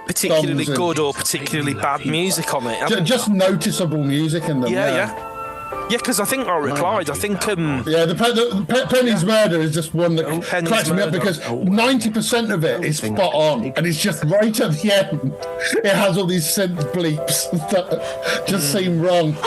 particularly good or particularly bad music on it. Just noticeable music in them. Yeah, because I think I replied. I think the Penny's murder is just one that cracks me up because 90% of it is spot on, and it's just right at the end. It has all these synth bleeps that just seem wrong.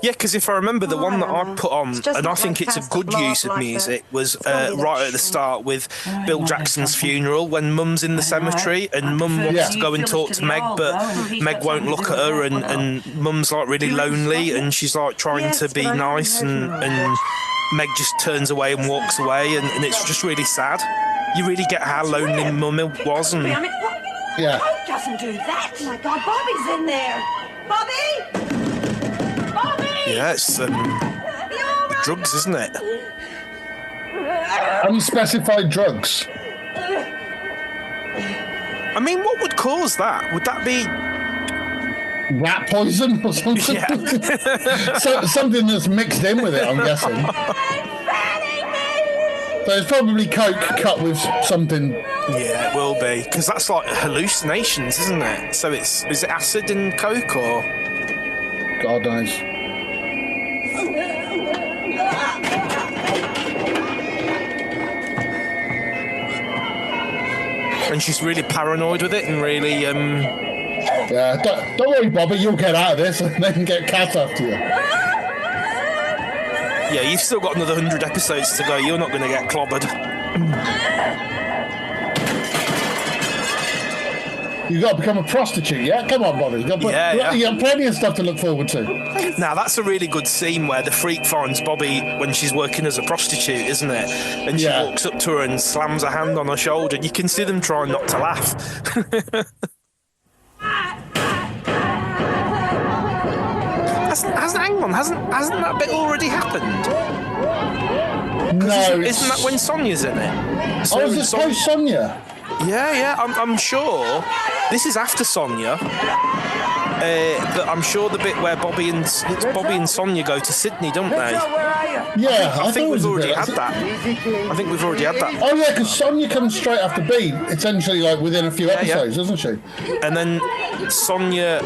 Yeah, because if I remember, the one that I put on, and I think it's a good use of music, was right at the start with Bill Jackson's funeral, when Mum's in the cemetery and Mum wants to go and talk to Meg, but Meg won't look at her, and Mum's like really lonely, and she's like trying to be nice, and Meg just turns away and walks away, and it's just really sad. You really get how lonely Mum was, and yeah. Coke doesn't do that. Oh my God, Bobby's in there. Bobby. Yeah, it's drugs, isn't it? Unspecified drugs. I mean, what would cause that? Would that be rat poison or something? Yeah. Something that's mixed in with it, I'm guessing. So it's probably Coke cut with something. Yeah, it will be, because that's like hallucinations, isn't it? So is it acid in Coke or? God knows. And she's really paranoid with it and really Yeah, don't worry, Bobby, you'll get out of this and then get cat after you. Yeah, you've still got another 100 episodes to go. You're not going to get clobbered. You've got to become a prostitute, yeah? Come on, Bobby. You got plenty of stuff to look forward to. Now, that's a really good scene where the freak finds Bobby when she's working as a prostitute, isn't it? And she walks up to her and slams her hand on her shoulder, and you can see them trying not to laugh. Hasn't that bit already happened? No. Isn't that when Sonia's in it? So is this post Sonia? Yeah, I'm sure. This is after Sonia. But I'm sure the bit where Bobby and Sonia go to Sydney, don't they? Yeah, I think we've already had that. Oh yeah, because Sonia comes straight after B, essentially like within a few episodes, doesn't she? And then Sonia,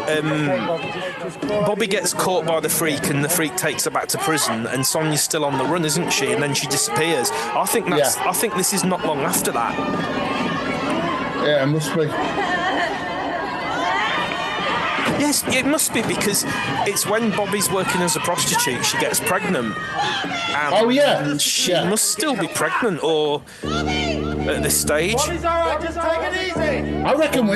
Bobby gets caught by the freak, and the freak takes her back to prison, and Sonia's still on the run, isn't she? And then she disappears. I think this is not long after that. Yeah, it must be. Yes, it must be, because it's when Bobby's working as a prostitute, she gets pregnant. And she must still be pregnant, or at this stage. Bobby's all right, just take it easy. I reckon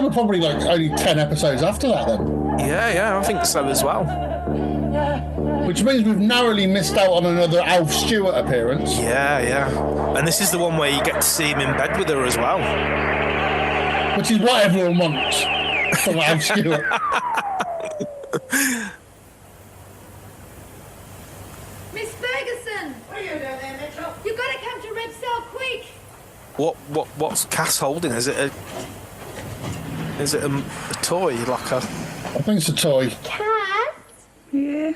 we're probably like only 10 episodes after that then. Yeah, I think so as well. Which means we've narrowly missed out on another Alf Stewart appearance. Yeah. And this is the one where you get to see him in bed with her as well. Which is what everyone wants from Alf Stewart. Miss Ferguson! What are you doing there, Mitchell? You've got to come to Red Cell quick! What's Cass holding? Is it a toy, like a? I think it's a toy. Cass? Yeah?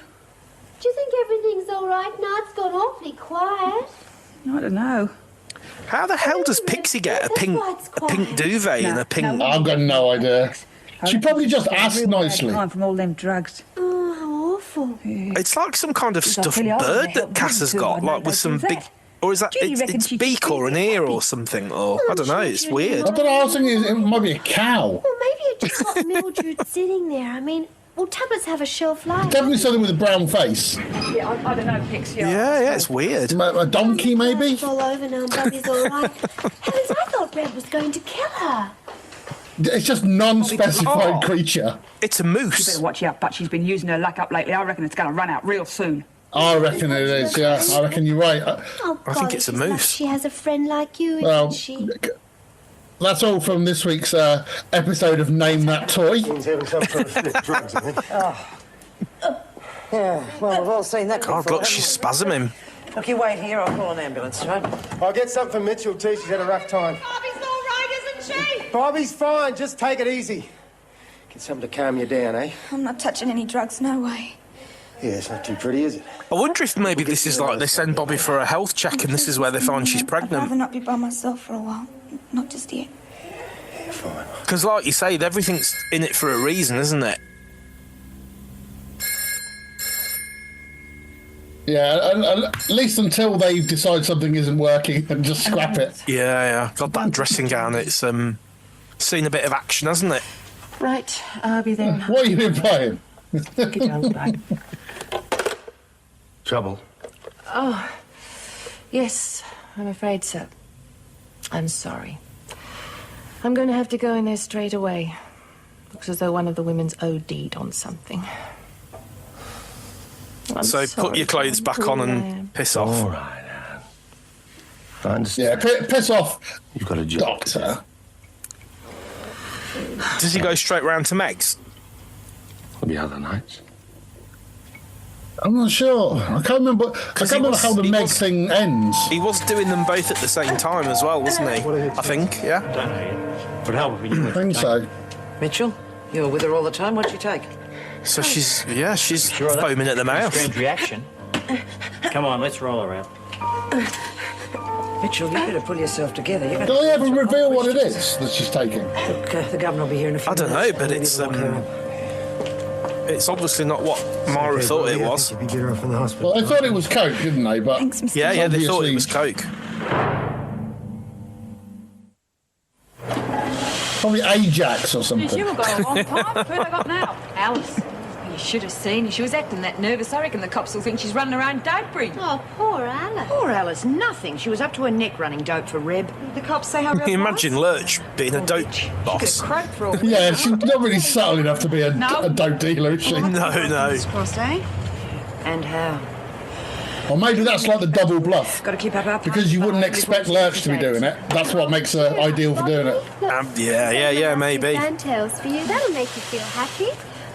Do you think everything's all right now? It's gone awfully quiet. I don't know. How the hell does Pixie get a pink duvet and a pink? I've got no idea. She probably just asked nicely. From all them drugs. Oh, how awful! It's like some kind of stuffed bird that Cass has got, like with some big. Or is that it's beak or an ear or something? Or I don't know. It's weird. I don't know. I was thinking it might be a cow. Well, maybe it just got Mildred sitting there. I mean, Well, tablets have a shelf life. Definitely something with a brown face. Yeah, I don't know, Pix. Yeah, it's weird. A donkey, maybe? It's all over now, Bobby's all right. Heavens, I thought Red was going to kill her. It's just non-specified creature. It's a You moose. better watch out, but she's been using her luck up lately. I reckon it's going to run out real soon. I reckon it is, yeah. I reckon you're right. Oh, I think it's a moose. She has a friend like you, isn't Well, she? that's all from this week's episode of Name That Toy. He's having some sort of slip drugs, I think. Yeah, well, we've all seen that God, before. look, she's spasming. Look, you wait here. I'll call an ambulance, right? I'll get something for Mitchell, too. She's had a rough time. Bobby's all right, isn't she? Bobby's fine. Just take it easy. Get something to calm you down, eh? I'm not touching any drugs, no way. Yeah, it's not too pretty, is it? I wonder if maybe this is like they send Bobby for a health check and this is where they find she's I'd rather pregnant. not be by myself for a while. Not just yet. Fine. Because like you say, everything's in it for a reason, isn't it? Yeah, and at least until they decide something isn't working and just scrap it. Yeah. God, that dressing gown, it's seen a bit of action, hasn't it? Right, I'll be there. What are you implying? Get down, right? Trouble? Oh, yes, I'm afraid so. I'm sorry. I'm going to have to go in there straight away. Looks as though one of the women's OD'd on something. I'm So put sorry, your clothes back on and piss off. All right, Anne. I understand. Yeah, piss off, You've got a job. Doctor. Does he go straight round to Meg's? There'll be other nights. I'm not sure. I can't remember how the Meg thing ends. He was doing them both at the same time as well, wasn't he? I think, yeah. Don't know yet. But help me. I think so. Mitchell, you're with her all the time. What'd you take? So she's foaming at the mouth. Strange reaction. Come on, let's roll around. Mitchell, you better pull yourself together. You're Do they ever reveal what it is that she's taking? Look, the governor will be here in a few I don't minutes. know, but it's obviously not what Mara thought it was. You get her off in the hospital. Well, they thought it was coke, didn't they? But Yeah, they thought it was coke. Probably Ajax or something. You were going a long time. Who have I got now? Alice. You should have seen her. She was acting that nervous. I reckon the cops will think she's running around Daddybel. Oh, poor Alice. Poor Alice, nothing. She was up to her neck running dope for Reb. The cops say how Can you imagine Lurch being a dope She could boss? have croaked for all we Yeah, know. she's not really subtle enough to be a dope dealer, is she? No. Crossed, eh? And how? Or maybe that's like the double bluff. Got to keep up our Because you wouldn't expect Lurch to be doing it. That's what makes her ideal for doing it. Yeah, maybe. Fantails for you. That'll make you feel happy.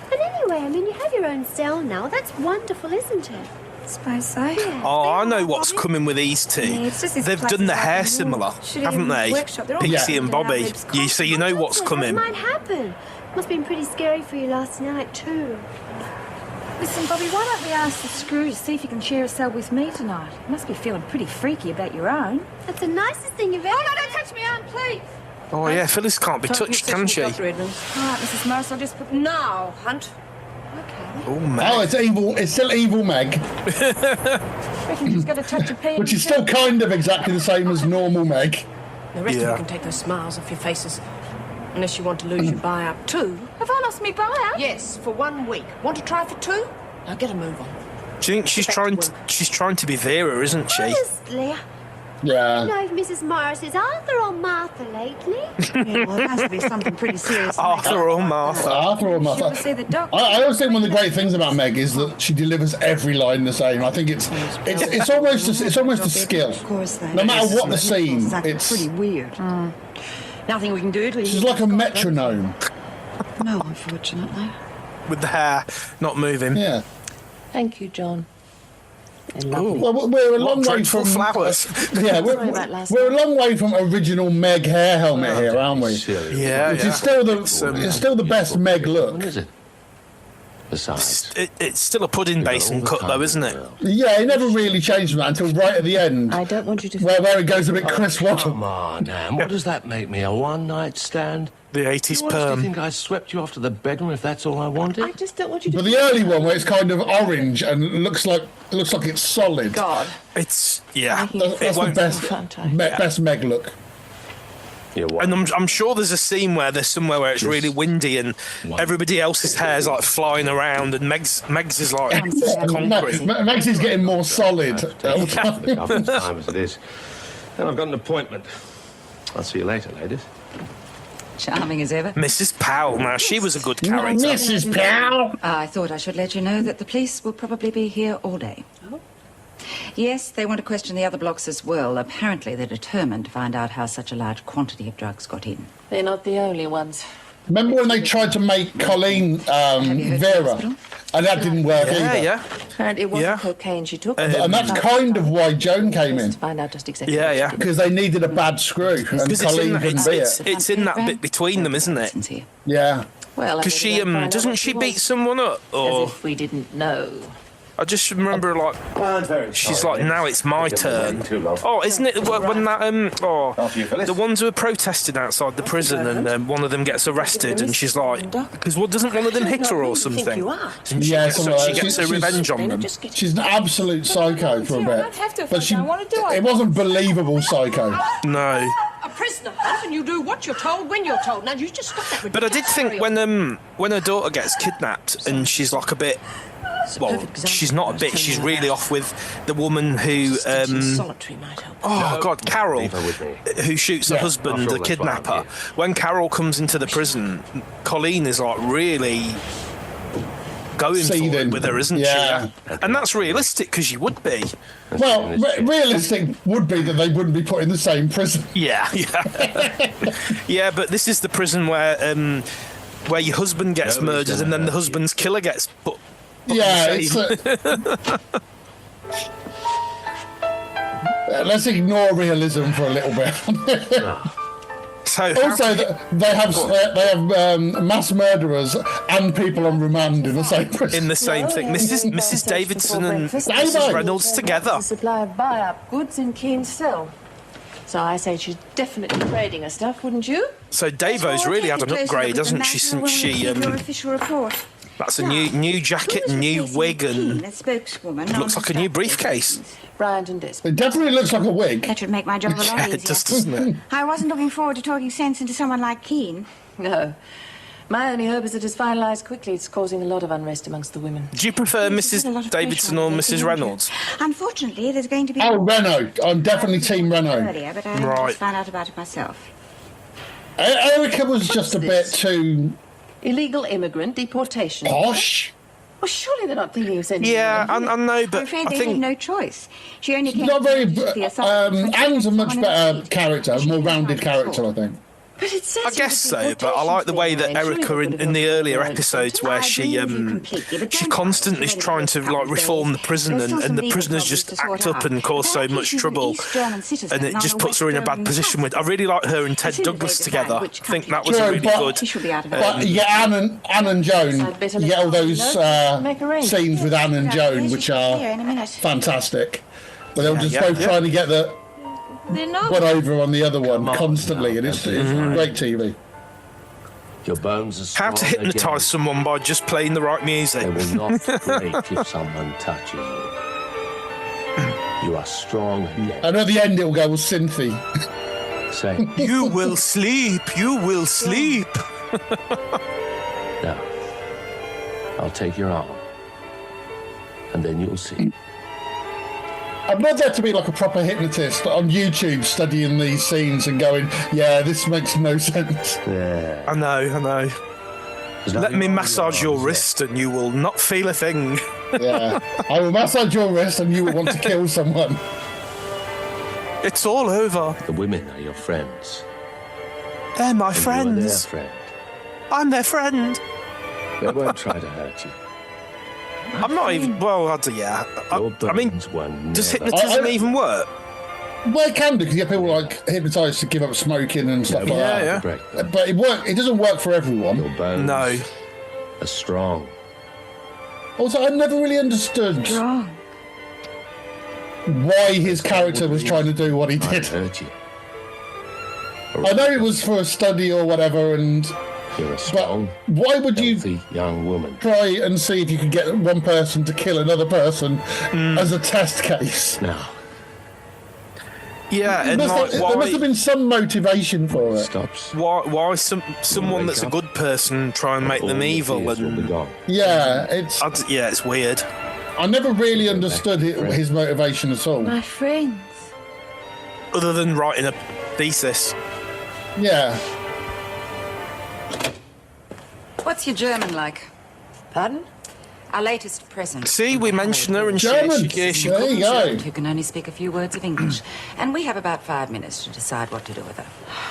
And anyway, I mean, you have your own cell now. That's wonderful, isn't it? Suppose so. Yeah. Oh, I know what's coming with these two. Yeah, it's just this They've place done the is hair like a similar, shitty haven't they? workshop. They're all Pixie yeah. and Bobby. Yeah, So you know what's coming. What might happen? Must have been pretty scary for you last night, too. Listen, Bobby, why don't we ask the Screw to see if he can share a cell with me tonight? You must be feeling pretty freaky about your own. That's the nicest thing you've ever... Oh, no, don't touch me arm, please. Oh, yeah, Phyllis can't be touched, can she? Dr. Edmonds. All right, Mrs. Morris, I'll just put... No, Hunt. Oh, Oh, man. it's evil. It's still evil Meg, reckon she's got a touch of pain. which is still kind of exactly the same as normal Meg. The rest Yeah. of you can take those smiles off your faces. Unless you want to lose your buyout too. Have I lost me buyout? Yes, for 1 week. Want to try for 2? Now get a move on. Do you think she's trying to be Vera, isn't she? Honestly, I Yeah. don't know if Mrs. Morris is Arthur or Martha lately. Yeah, well, it has to be something pretty serious. Arthur or Martha? Arthur or She'll Mother. see the doctor. I always think one of the great things about Meg is that she delivers every line the same. I think it's almost a skill. Of course, they. No matter what the scene, It's pretty it's weird. Nothing we can do till you she's get like a your metronome. No, unfortunately. With the hair not moving. Yeah. Thank you, John. Well, we're a long way dreadful from flowers. Yeah, we're a long way from original Meg hair helmet here, aren't we? Yeah, Which is still the best Meg look. What is it? Besides, It's still a pudding basin cut, though, isn't it? Yeah, it never really changed from that until right at the end, I don't want you to. where it goes a bit Chris Waddle. come on, Anne. What does that make me? A one-night stand? The You 80s honestly perm. think I swept you off to the bedroom if that's all I wanted? I just don't want you to. But the early one, where it's kind of orange and looks like it's solid. God. It's, yeah. That's It the won't. best Meg look. And I'm sure there's a scene where there's somewhere where it's really windy and everybody else's hair's like flying around and Meg's is like concrete. Meg's is getting more solid. Time as it is. And I've got an appointment. I'll see you later, ladies. Charming as ever. Mrs. Powell, now she was a good character. Mrs. Powell! I thought I should let you know that the police will probably be here all day. Oh. Yes, they want to question the other blocks as well. Apparently they're determined to find out how such a large quantity of drugs got in. They're not the only ones. Remember when they tried to make Colleen Vera? And that didn't work either. Yeah. Apparently it wasn't cocaine she took. And that's kind of why Joan came in. To find out just exactly Because they needed a bad screw, and Colleen couldn't be it. It's in that bit between them, isn't it? Yeah. Well, because she doesn't she beat someone up? Or as if we didn't know. I just remember she's like, now it's my turn. Oh, isn't it when that the ones who are protesting outside the prison and one of them gets arrested and she's like, because doesn't one of them hit her or something? Yeah, she gets her revenge on them. She's an absolute psycho for a bit, but it wasn't believable psycho. No. A prisoner, and you do what you're told when you're told. Now you just stop that. But I did think when her daughter gets kidnapped and she's like a bit. Well, she's not a bit. She's really off with the woman who. Oh God, Carol, who shoots her husband, the kidnapper. When Carol comes into the prison, Colleen is like really going for it with her, isn't she? And that's realistic because you would be. Well, realistic would be that they wouldn't be put in the same prison. Yeah. Yeah, but this is the prison where your husband gets murdered and then the husband's killer gets put. Yeah, let's ignore realism for a little bit. Also, they have mass murderers and people on remand in the same prison. In the same thing. Mrs. Davidson and Mrs. Reynolds together. A supply of buy-up goods in Keen's cell. So I say she's definitely trading her stuff, wouldn't you? So Davo's really had an upgrade, hasn't she, since she... official report. That's a new jacket, new wig, and looks like a new briefcase. Bryant and Desmond. It definitely looks like a wig. That would make my job a lot easier. It does, doesn't it? I wasn't looking forward to talking sense into someone like Keen. No. My only hope is that it's finalised quickly. It's causing a lot of unrest amongst the women. Do you prefer Mrs. Davidson or Mrs. Reynolds? Unfortunately, there's going to be... Oh, Renault. I'm definitely Team Renault. Earlier, but I just found out about it myself. Erica was just a bit too... Illegal immigrant deportation. Posh? Well, surely they're not thinking of sending I know, but I'm afraid they had no choice. She only came not very... to Anne's a much better character, a more rounded character, I think. But it says I guess so, but I like the way that Erica in the earlier episodes where she constantly is trying to like reform the prison and the prisoners just act up and cause so much trouble and it just puts her in a bad position with. I really like her and Ted Douglas together. I think that was really good. But you get Anne and Joan, you get all those scenes with Anne and Joan which are fantastic. But they'll just both trying to get the one over on the other one constantly, and it's great TV. Your bones are strong. How to hypnotise someone by just playing the right music. They will not break if someone touches you. You are strong. And at the end, it'll go with Cynthia. Say, you will sleep. You will sleep. Now, I'll take your arm, and then you'll see. I'd love there to be like a proper hypnotist on YouTube studying these scenes and going, yeah, this makes no sense. Yeah. I know. Let me massage your wrist and you will not feel a thing. Yeah. I will massage your wrist and you will want to kill someone. It's all over. The women are your friends. They're my and friends. You are their friend. I'm their friend. They won't try to hurt you. I'm not even... Well, I mean, does hypnotism even work? Well, it can do, because you get people like hypnotised to give up smoking and stuff like that. Yeah. But it doesn't work for everyone. Your bones are strong. Also, I never really understood why his character was trying to do what he did. Hurt you. I know it was for a study or whatever, and... You're a strong, why would you young woman try and see if you could get one person to kill another person as a test case? Now, Yeah, and there must have been some motivation for it. Stops. Why someone that's a good person try and make them evil? And yeah, it's weird. I never really understood his motivation at all. My friends. Other than writing a thesis. Yeah. What's your German like? Pardon? Our latest present. See, we mentioned her and German. she There you go. Who can only speak a few words of English. And we have about 5 minutes to decide what to do with her.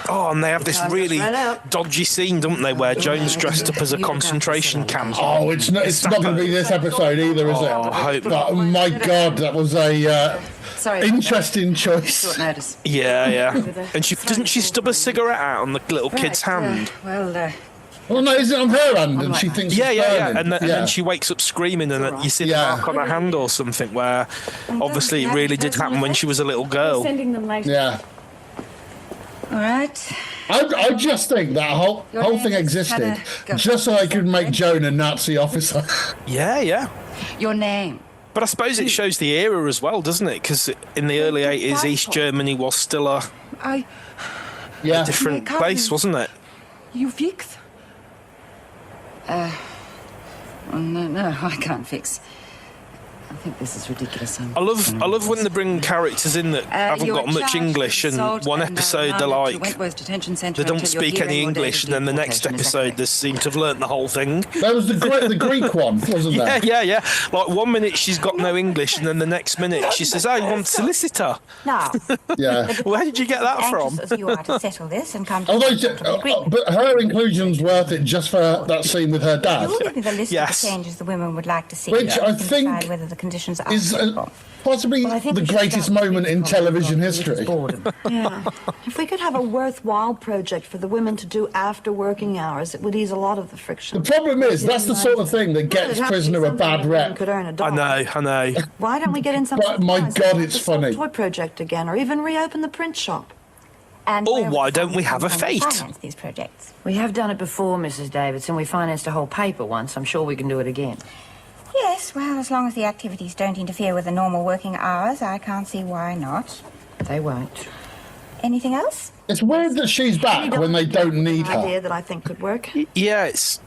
Oh, and they have this really ran out. dodgy scene, don't they, where Joan's dressed up as a concentration camp. Oh, it's not going to be this episode either, is it? I hope not. Oh my God, that was a interesting choice. Short notice. Yeah. And doesn't she stub a cigarette out on the little kid's hand? Well, no, is it on her hand? And she thinks it's burning? And then she wakes up screaming, and you see the mark on her hand or something. Where obviously it really did happen when she was a little girl. Sending them later. Yeah. All right. I just think that whole thing existed just so I could make Joan a Nazi officer. Yeah. Your name. But I suppose it shows the era as well, doesn't it? Because in the early 80s, East Germany was still a different place, wasn't it? You fix? No, I can't fix. I think this is ridiculous. I love when they bring characters in that haven't got much English, and one episode they're like they don't speak any English, and then the next episode they seem to have learnt the whole thing. That was the Greek one, wasn't there? Yeah. Like 1 minute she's got no English, and then the next minute she says, "Oh, you want a solicitor?" Now, Yeah. Where did you get that from? as you are to settle this and come to Although, but her inclusion's worth it just for that scene with her dad. You'll give me the list Yes. of the changes the women would like to see. Which I and think decide whether the conditions are is acceptable. possibly the greatest moment in television history. Yeah. If we could have a worthwhile project for the women to do after working hours, it would ease a lot of the friction. The problem is, that's the sort of thing that gets Prisoner a bad rep. Could earn a dollar. I know. Why don't we get in some But my supplies God, and it's start the funny. toy project again, or even reopen the print shop? And Or where why would don't we have a funds fate? finance these projects? We have done it before, Mrs. Davidson. We financed a whole paper once. I'm sure we can do it again. Yes, well, as long as the activities don't interfere with the normal working hours, I can't see why not. They won't. Anything else? It's weird that she's back when they don't need Idea her. that I think could work. Yeah, it's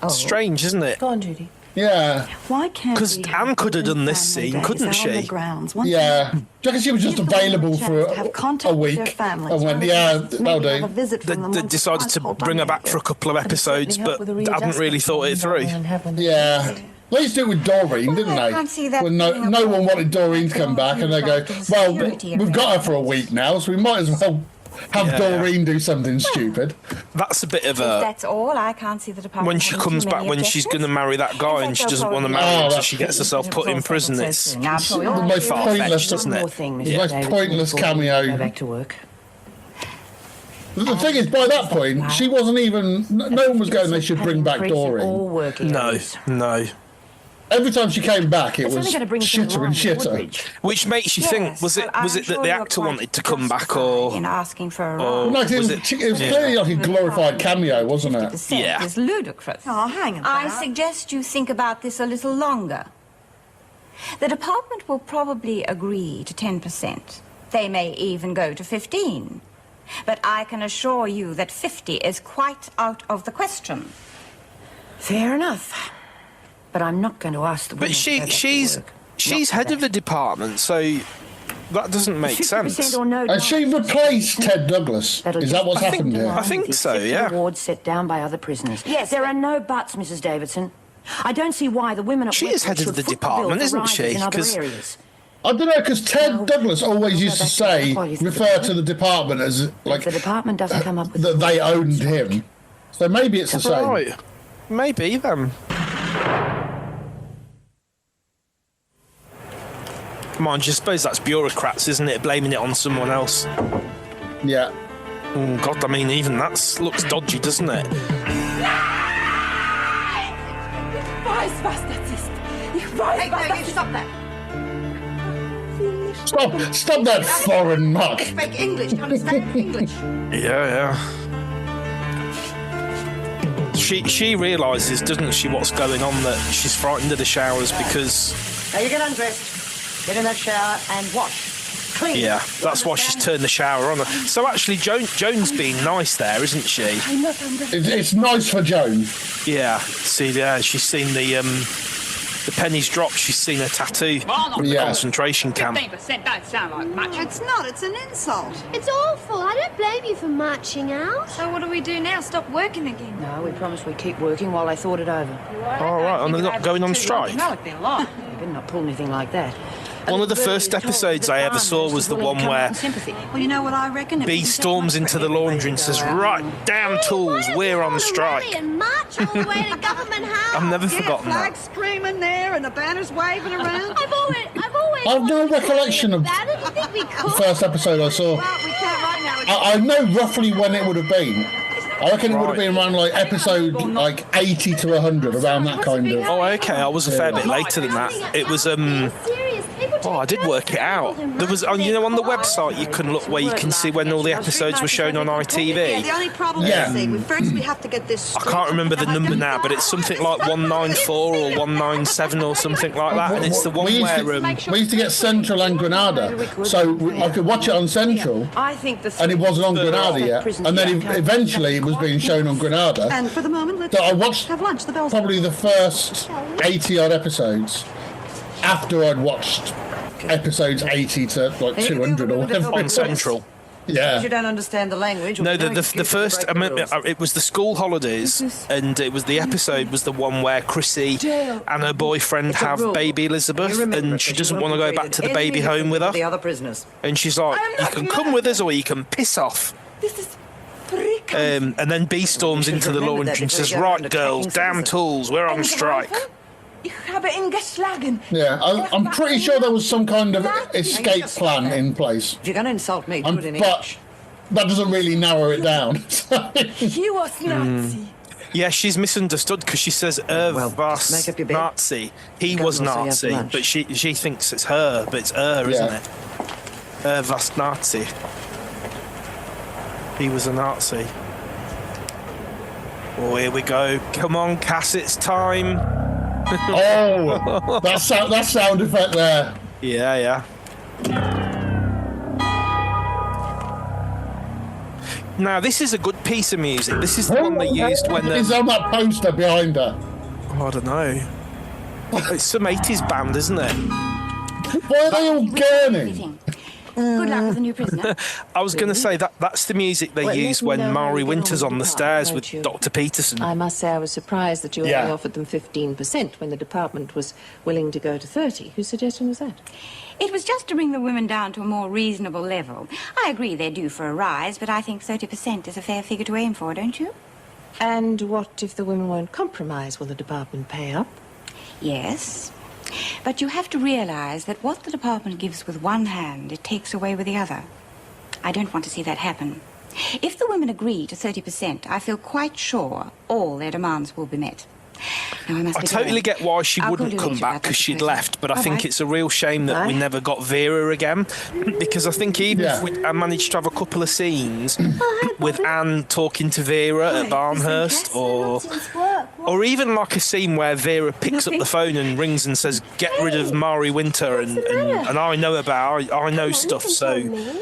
strange, isn't it? Go on, Judy. Yeah. Why can't Because we have Anne could have done this family scene, days couldn't out on the she? grounds once Yeah. Do you reckon she was just Give the women available a for chance to have contact a with their week families and went, rather yeah, than that'll maybe have a do? visit from them They once decided to twice, bring her back for a couple of episodes, but hadn't really thought it through. Yeah. They used to do it with Doreen, didn't I they? can't see that When no being a one wanted problem. Doreen to come back, and they go, well, we've got her for a week now, so we might as well have Yeah. Doreen do something stupid. That's a bit of If a... that's all, I can't see the department. When she having comes too back, many when she's going to objections. marry that guy and she doesn't want to marry Oh, him, so that's she gets herself put in prison. It's Now, I'm It's sure the you'll most have pointless, doesn't One it? more thing, Mrs. The most Davidson, pointless before we cameo. Go back to work. The thing is, by that point, she wasn't even... No one was going, they should bring back Doreen. All working No. hours. Every time she came back, it It's was only going to bring us in shitter line and with shitter. Woodbridge. Which makes you think, was it that the actor wanted to come back, or... in asking for a or role. No, it was was clearly like a glorified cameo, wasn't it? 50% Yeah. is ludicrous. Oh, hang on. I suggest you think about this a little longer. The department will probably agree to 10%. They may even go to 15%. But I can assure you that 50 is quite out of the question. Fair enough. But I'm not going to ask the women But to go back to she's work. head of the department, so that doesn't make 50% sense. or no Has she replaced Ted Douglas? That'll Is that what's I think- happened here? I think so, Accept the yeah. awards set down by other prisoners. Yes, there are no buts, Mrs. Davidson. I don't see why the women at She is Westwood head of should the foot the department, bill for isn't rises she? in other 'Cause- areas. I don't know, because Ted Douglas always used to say, Well, you think refer to the department as, like, If the department doesn't come up with that they owned him. So maybe it's the same. Right. Maybe then. Come on, I suppose that's bureaucrats, isn't it? Blaming it on someone else. Yeah. Oh, God, I mean, even that looks dodgy, doesn't it? Stop that foreign muck. Speak English. Understand English. Yeah. She realises, doesn't she, what's going on, that she's frightened of the showers because... Now you get undressed, get in that shower and wash. clean. Yeah, that's why she's turned the shower on. So actually, Joan's being nice there, isn't she? It's nice for Joan. Yeah. See, she's seen the pennies drop. She's seen her tattoo. The concentration camp. 15% don't sound like much. It's not. It's an insult. It's awful. I don't blame you for marching out. So what do we do now? Stop working again? No, we promised we'd keep working while they thought it over. All right, and they're not going on strike. No, it's been a lot. You better not pull anything like that. One of the first episodes I ever saw was the one where Well, you know what I reckon? B storms into the laundry and says, "Right, damn tools, we're on strike." And march all the way to Government House. I've never forgotten flags that. streaming there and the banners waving around. I've always I've no recollection of about it. I think we could. the first episode I saw. Well, we can't right now. I know roughly when it would have been. I reckon it would have been around like episode like 80 to 100, around that kind of. Oh, okay. I was a fair bit later than that. It was Oh, I did work it out. There was, on the website you can look where you can see when all the episodes were shown on ITV. Yeah, the only problem is, first we have to get this. I can't remember the number now, but it's something like 194 or 197 or something like that, and it's the one where we used to get Central and Granada, so I could watch it on Central, and it wasn't on Granada yet, and then eventually it was being shown on Granada. And for the moment, let's I watched have lunch. The bell's probably the first 80 odd episodes after I'd watched episodes 80 to like 200 or whatever on Central. Yeah. You don't understand the language. No, the first, it was the school holidays, and it was the episode was the one where Chrissy and her boyfriend have baby Elizabeth, and she doesn't want to go back to the baby home with her. The other prisoners. And she's like, "You can come with us, or you can piss off." This is and then B storms into the laundry and says, "Right, girls, damn tools, we're on strike." Ich habe ihn geschlagen. Yeah, I'm pretty sure there was some kind of escape plan in place. If you're going to insult me, do it in but English. that doesn't really narrow it down. He was Nazi. Yeah, she's misunderstood because she says was Nazi. He was Nazi, but she thinks it's her, but it's isn't it? Was Nazi. He was a Nazi. Oh, here we go. Come on, Cass, it's time. Oh, that sound effect there. Yeah. Now, this is a good piece of music. This is the one they used when It's on that poster behind her. Oh, I don't know. It's some 80s band, isn't it? Why are they all gurning? Good luck with the new prisoner. I was going to say that's the music they use when Mari Winter's on the stairs with Dr. Peterson. I must say I was surprised that you only offered them 15% when the department was willing to go to 30%. Whose suggestion was that? It was just to bring the women down to a more reasonable level. I agree they're due for a rise, but I think 30% is a fair figure to aim for, don't you? And what if the women won't compromise? Will the department pay up? Yes. But you have to realize that what the department gives with one hand, it takes away with the other. I don't want to see that happen. If the women agree to 30%, I feel quite sure all their demands will be met. Now, I totally get why she wouldn't come back because she'd left, but I think it's a real shame that we never got Vera again, because I think even if I managed to have a couple of scenes with Anne talking to Vera at Barnhurst, or even like a scene where Vera picks up the phone and rings and says, "Get rid of Mari Winter," and I know stuff, so.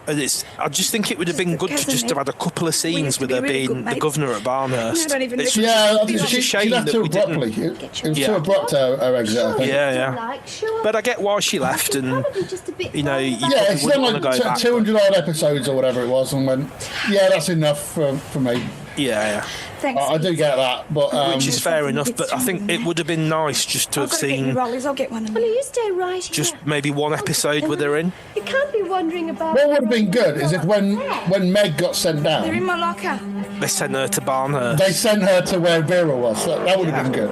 I just think it would have been good to just have had a couple of scenes with her being the governor at Barnhurst. It's such a shame that we didn't. It was too abrupt, her exit, I think. Yeah. But I get why she left, and you it's wouldn't want to like go back. 200 odd episodes or whatever it was, and went, that's enough for me. Yeah. Thanks. I do get that, but which is fair enough. But I think it would have been nice just to have seen. I'll get one. Well, you stay right here. Just maybe one episode with her in. You can't be wondering about. What would have been good is if when Meg got sent They're down, in my locker. They sent her to Barnhurst. they sent her to where Vera was. That would have been good.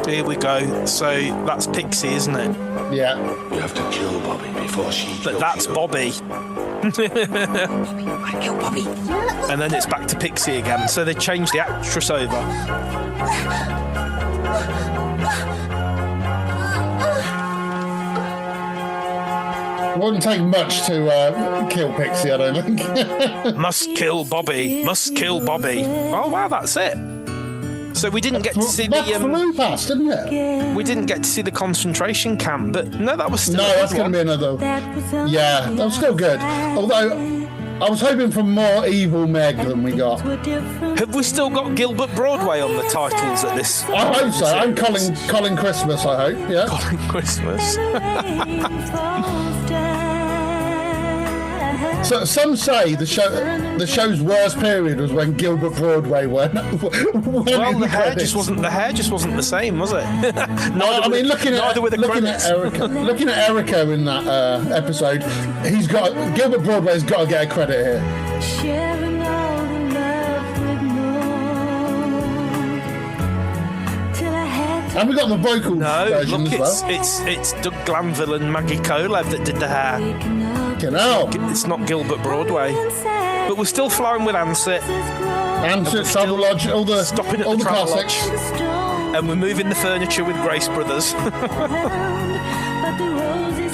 Here we go. So that's Pixie, isn't it? Yeah. We have to kill Bobby before she. But that's Bobby. Bobby, you've got to kill Bobby. And then it's back to Pixie again. So they changed the actress over. It wouldn't take much to kill Pixie, I don't think. Must kill Bobby. Must kill Bobby. Oh, wow, that's it. So we didn't get to see that flew past, didn't it? We didn't get to see the concentration camp, but no, that was still that's going to be another. Yeah, that was still good. Although I was hoping for more evil Meg than we got. Have we still got Gilbert Broadway on the titles at this? I hope so. I'm Colin Christmas. I hope. Yeah. Colin Christmas. So some say the show's worst period was when Gilbert Broadway went. Well, the hair just wasn't the same, was it? Looking at Erica in that episode, Gilbert Broadway's got to get a credit here. Sharing all the love with till I had to. And we got the vocal version as well. It's Doug Glanville and Maggie Kolev that did the hair. It's not Gilbert Broadway, but we're still flying with Ansett. Travelodge, all the classics, and we're moving the furniture with Grace Brothers. To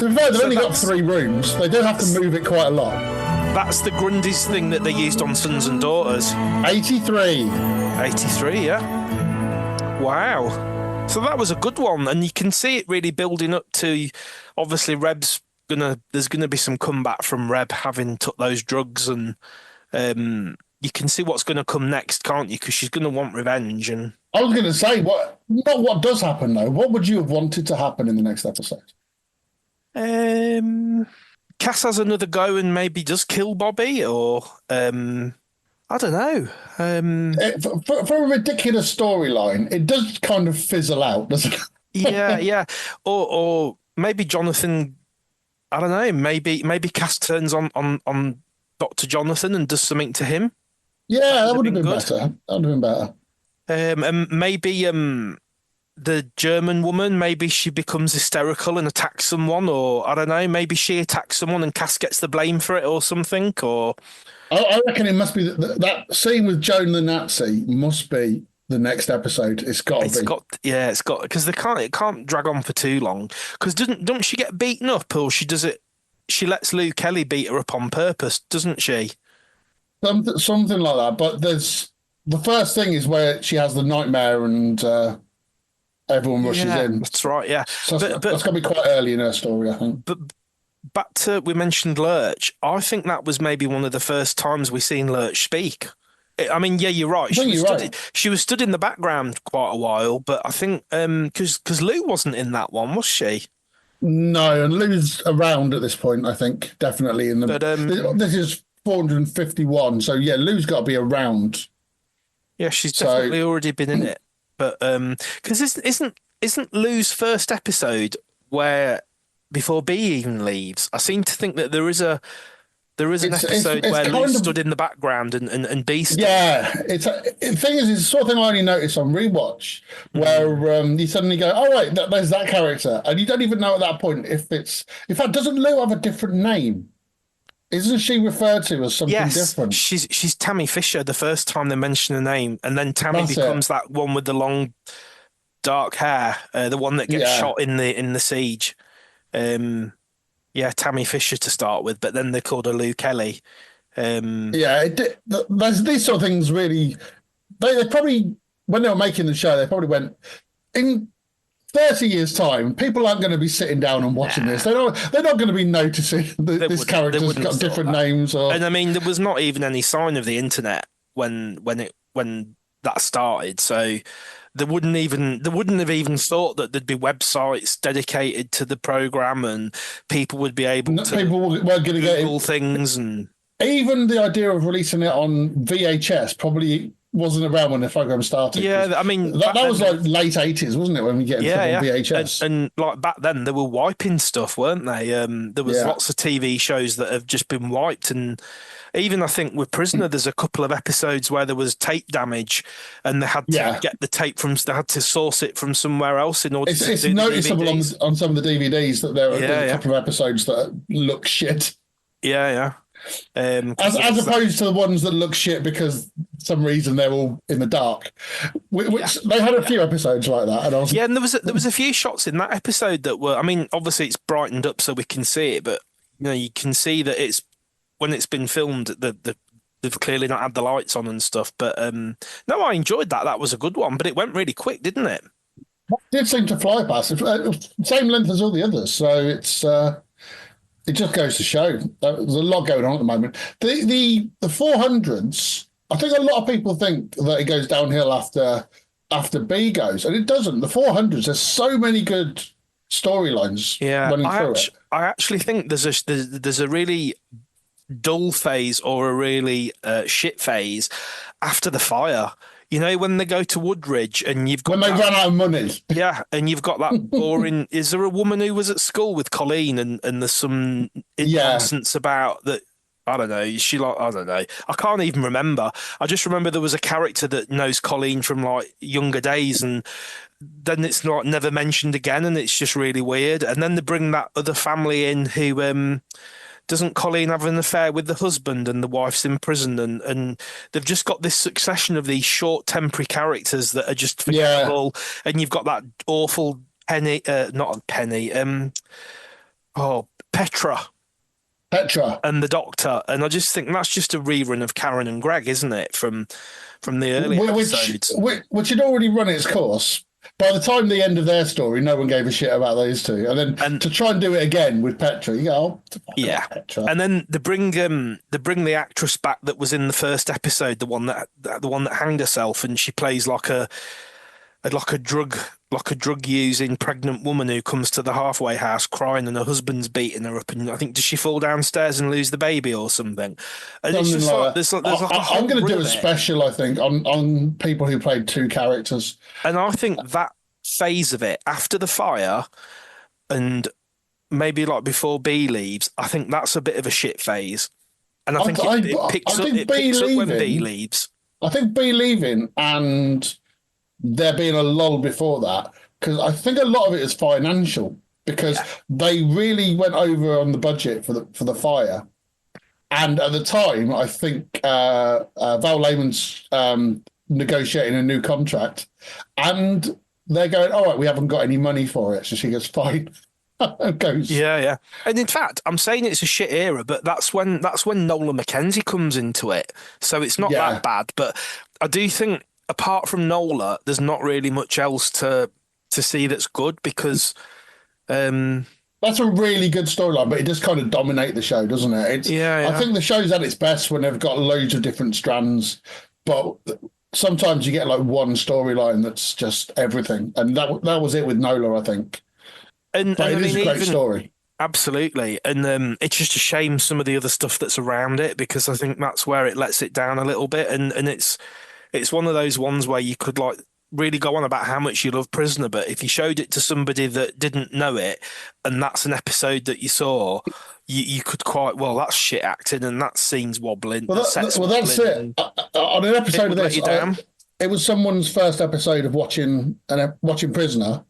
be fair, they've only got 3 rooms. They do have to move it quite a lot. That's the Grundy's thing that they used on Sons and Daughters. 83, yeah. Wow. So that was a good one, and you can see it really building up to, obviously, there's gonna be some comeback from Reb having took those drugs, and you can see what's going to come next, can't you? Because she's going to want revenge. And I was going to say, what does happen though? What would you have wanted to happen in the next episode? Cass has another go and maybe does kill Bobby, or I don't know. For a ridiculous storyline, it does kind of fizzle out, doesn't it? yeah. Or maybe Jonathan. I don't know. Maybe Cass turns on Dr. Jonathan and does something to him. Yeah, that would have been better. That would have been better. And maybe the German woman, maybe she becomes hysterical and attacks someone, or I don't know. Maybe she attacks someone and Cass gets the blame for it, or something. Or I reckon it must be that scene with Joan the Nazi must be the next episode. It's got to be. It's got, because it can't drag on for too long. Because don't she get beaten up, or she does it? She lets Lou Kelly beat her up on purpose, doesn't she? Something like that. But the first thing is where she has the nightmare and everyone rushes in. That's right. Yeah, so that's got to be quite early in her story, I think. But back to, we mentioned Lurch. I think that was maybe one of the first times we seen Lurch speak. I mean, yeah, you're right. She was stood in the background quite a while, but I think because Lou wasn't in that one, was she? No, and Lou's around at this point, I think, definitely in the. But this is 451, so yeah, Lou's got to be around. Yeah, she's definitely already been in it, but because isn't Lou's first episode where before B even leaves? I seem to think that there is an episode where Lou stood in the background and B stood. Yeah, the thing is, it's the sort of thing I only noticed on rewatch, where you suddenly go, "Oh right, there's that character," and you don't even know at that point if it's. In fact, doesn't Lou have a different name? Isn't she referred to as something different? She's Tammy Fisher the first time they mention her name, and then Tammy becomes that one with the long, dark hair, the one that gets shot in the siege. Yeah, Tammy Fisher to start with, but then they called her Lou Kelly. There's these sort of things really. They probably, when they were making the show, they probably went, in 30 years' time, people aren't going to be sitting down and watching this. They're not going to be noticing this character's got different names. And I mean, there was not even any sign of the internet when that started. So they wouldn't have even thought that there'd be websites dedicated to the program and people would be able to. People weren't going to get Google things, and even the idea of releasing it on VHS probably wasn't around when the program started. Yeah, I mean that was like late 80s, wasn't it, when we get into on VHS? And like back then, they were wiping stuff, weren't they? There was lots of TV shows that have just been wiped, and even I think with Prisoner, there's a couple of episodes where there was tape damage, and they had to get the tape they had to source it from somewhere else in order. It's noticeable on some of the DVDs that there are a couple of episodes that look shit. Yeah. As opposed to the ones that look shit because for some reason they're all in the dark. Which they had a few episodes like that, and I was and there was a few shots in that episode that were. I mean, obviously it's brightened up so we can see it, but you can see that it's when it's been filmed, the they've clearly not had the lights on and stuff. But no, I enjoyed that. That was a good one, but it went really quick, didn't it? It did seem to fly past. Same length as all the others, so it's it just goes to show there's a lot going on at the moment. The 400s, I think a lot of people think that it goes downhill after B goes, and it doesn't. The 400s, there's so many good storylines running through it. I actually think there's a really dull phase or a really shit phase after the fire. You know, when they go to Woodridge and you've got... When they run out of money. Yeah, and you've got that boring... Is there a woman who was at school with Colleen and there's some nonsense about that... I don't know. I don't know. I can't even remember. I just remember there was a character that knows Colleen from like younger days, and then it's not never mentioned again, and it's just really weird. And then they bring that other family in who... Doesn't Colleen have an affair with the husband and the wife's in prison? And they've just got this succession of these short temporary characters that are just forgettable. Yeah. And you've got that awful Penny, not Penny, Petra. And the Doctor. And I just think that's just a rerun of Karen and Greg, isn't it? From the early episodes. Which had already run its course. By the time the end of their story, no one gave a shit about those two. And then to try and do it again with Petra, you go, Petra. And then they bring the actress back that was in the first episode, the one that hanged herself, and she plays like a drug using pregnant woman who comes to the halfway house crying, and her husband's beating her up. And I think, does she fall downstairs and lose the baby or something? And it's just like there's I'm going to do a special, I think, on people who played two characters. And I think that phase of it after the fire, and maybe like before B leaves, I think that's a bit of a shit phase. And I think it picks up when B leaves. I think B leaving and there being a lull before that, because I think a lot of it is financial, because they really went over on the budget for the fire, and at the time I think Val Lehman's negotiating a new contract, and they're going, all right, we haven't got any money for it, so she goes, fine. Goes. Yeah. And in fact, I'm saying it's a shit era, but that's when Nola Mackenzie comes into it, so it's not that bad. But I do think, apart from Nola, there's not really much else to see that's good, because that's a really good storyline, but it does kind of dominate the show, doesn't it? I think the show's at its best when they've got loads of different strands, but sometimes you get like one storyline that's just everything, and that was it with Nola, I think. But it is a great story. Absolutely. And it's just a shame some of the other stuff that's around it, because I think that's where it lets it down a little bit, and it's one of those ones where you could like really go on about how much you love Prisoner, but if you showed it to somebody that didn't know it, and that's an episode that you saw, you could quite, well, that's shit acting, and that scene's wobbling. That's it. On an episode of this, it was someone's first episode of watching Prisoner.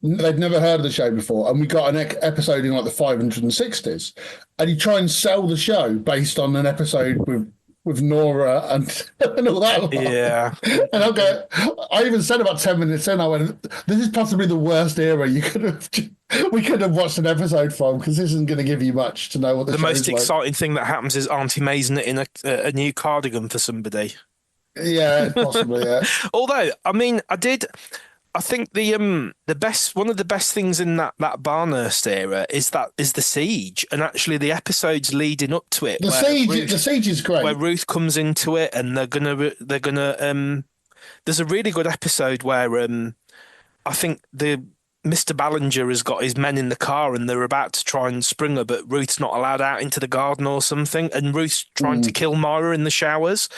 They'd never heard of the show before, and we got an episode in like the 560s, and you try and sell the show based on an episode with Nora and all that. Yeah. And I even said about 10 minutes in, I went, this is possibly the worst era we could have watched an episode from, because this isn't going to give you much to know what the most exciting thing that happens is Auntie May's knitting a new cardigan for somebody. Yeah, possibly, yeah. Although, I mean, I think one of the best things in that bar nurse era is the siege, and actually the episodes leading up to it. The siege is great. Where Ruth comes into it, and they're gonna. There's a really good episode where I think Mr. Ballinger has got his men in the car, and they're about to try and spring her, but Ruth's not allowed out into the garden or something, and Ruth's trying to kill Myra in the showers,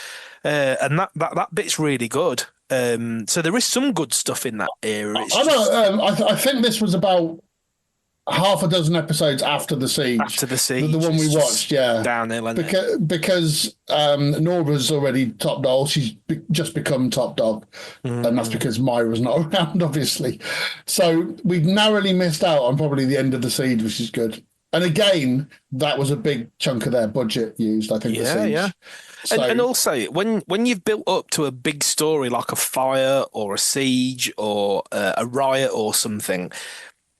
and that bit's really good. So there is some good stuff in that era. I think this was about half a dozen episodes after the siege. The one we watched, downhill, because Nora's already top dog. She's just become top dog, and that's because Myra's not around, obviously. So we narrowly missed out on probably the end of the siege, which is good. And again, that was a big chunk of their budget used, I think. Yeah. So, and also, when you've built up to a big story like a fire or a siege or a riot or something,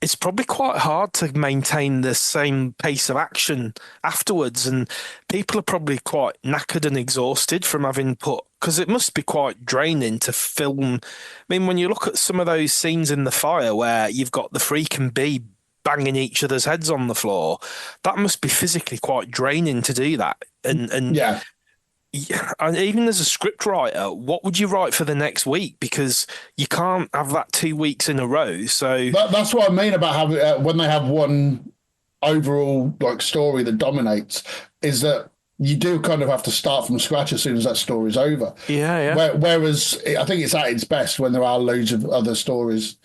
it's probably quite hard to maintain the same pace of action afterwards, and people are probably quite knackered and exhausted from having because it must be quite draining to film. I mean, when you look at some of those scenes in the fire where you've got the freak and bee banging each other's heads on the floor, that must be physically quite draining to do that. And yeah. And even as a script writer, what would you write for the next week? Because you can't have that 2 weeks in a row. So that's what I mean about having when they have one overall like story that dominates, is that you do kind of have to start from scratch as soon as that story's over. Yeah. Whereas I think it's at its best when there are loads of other stories,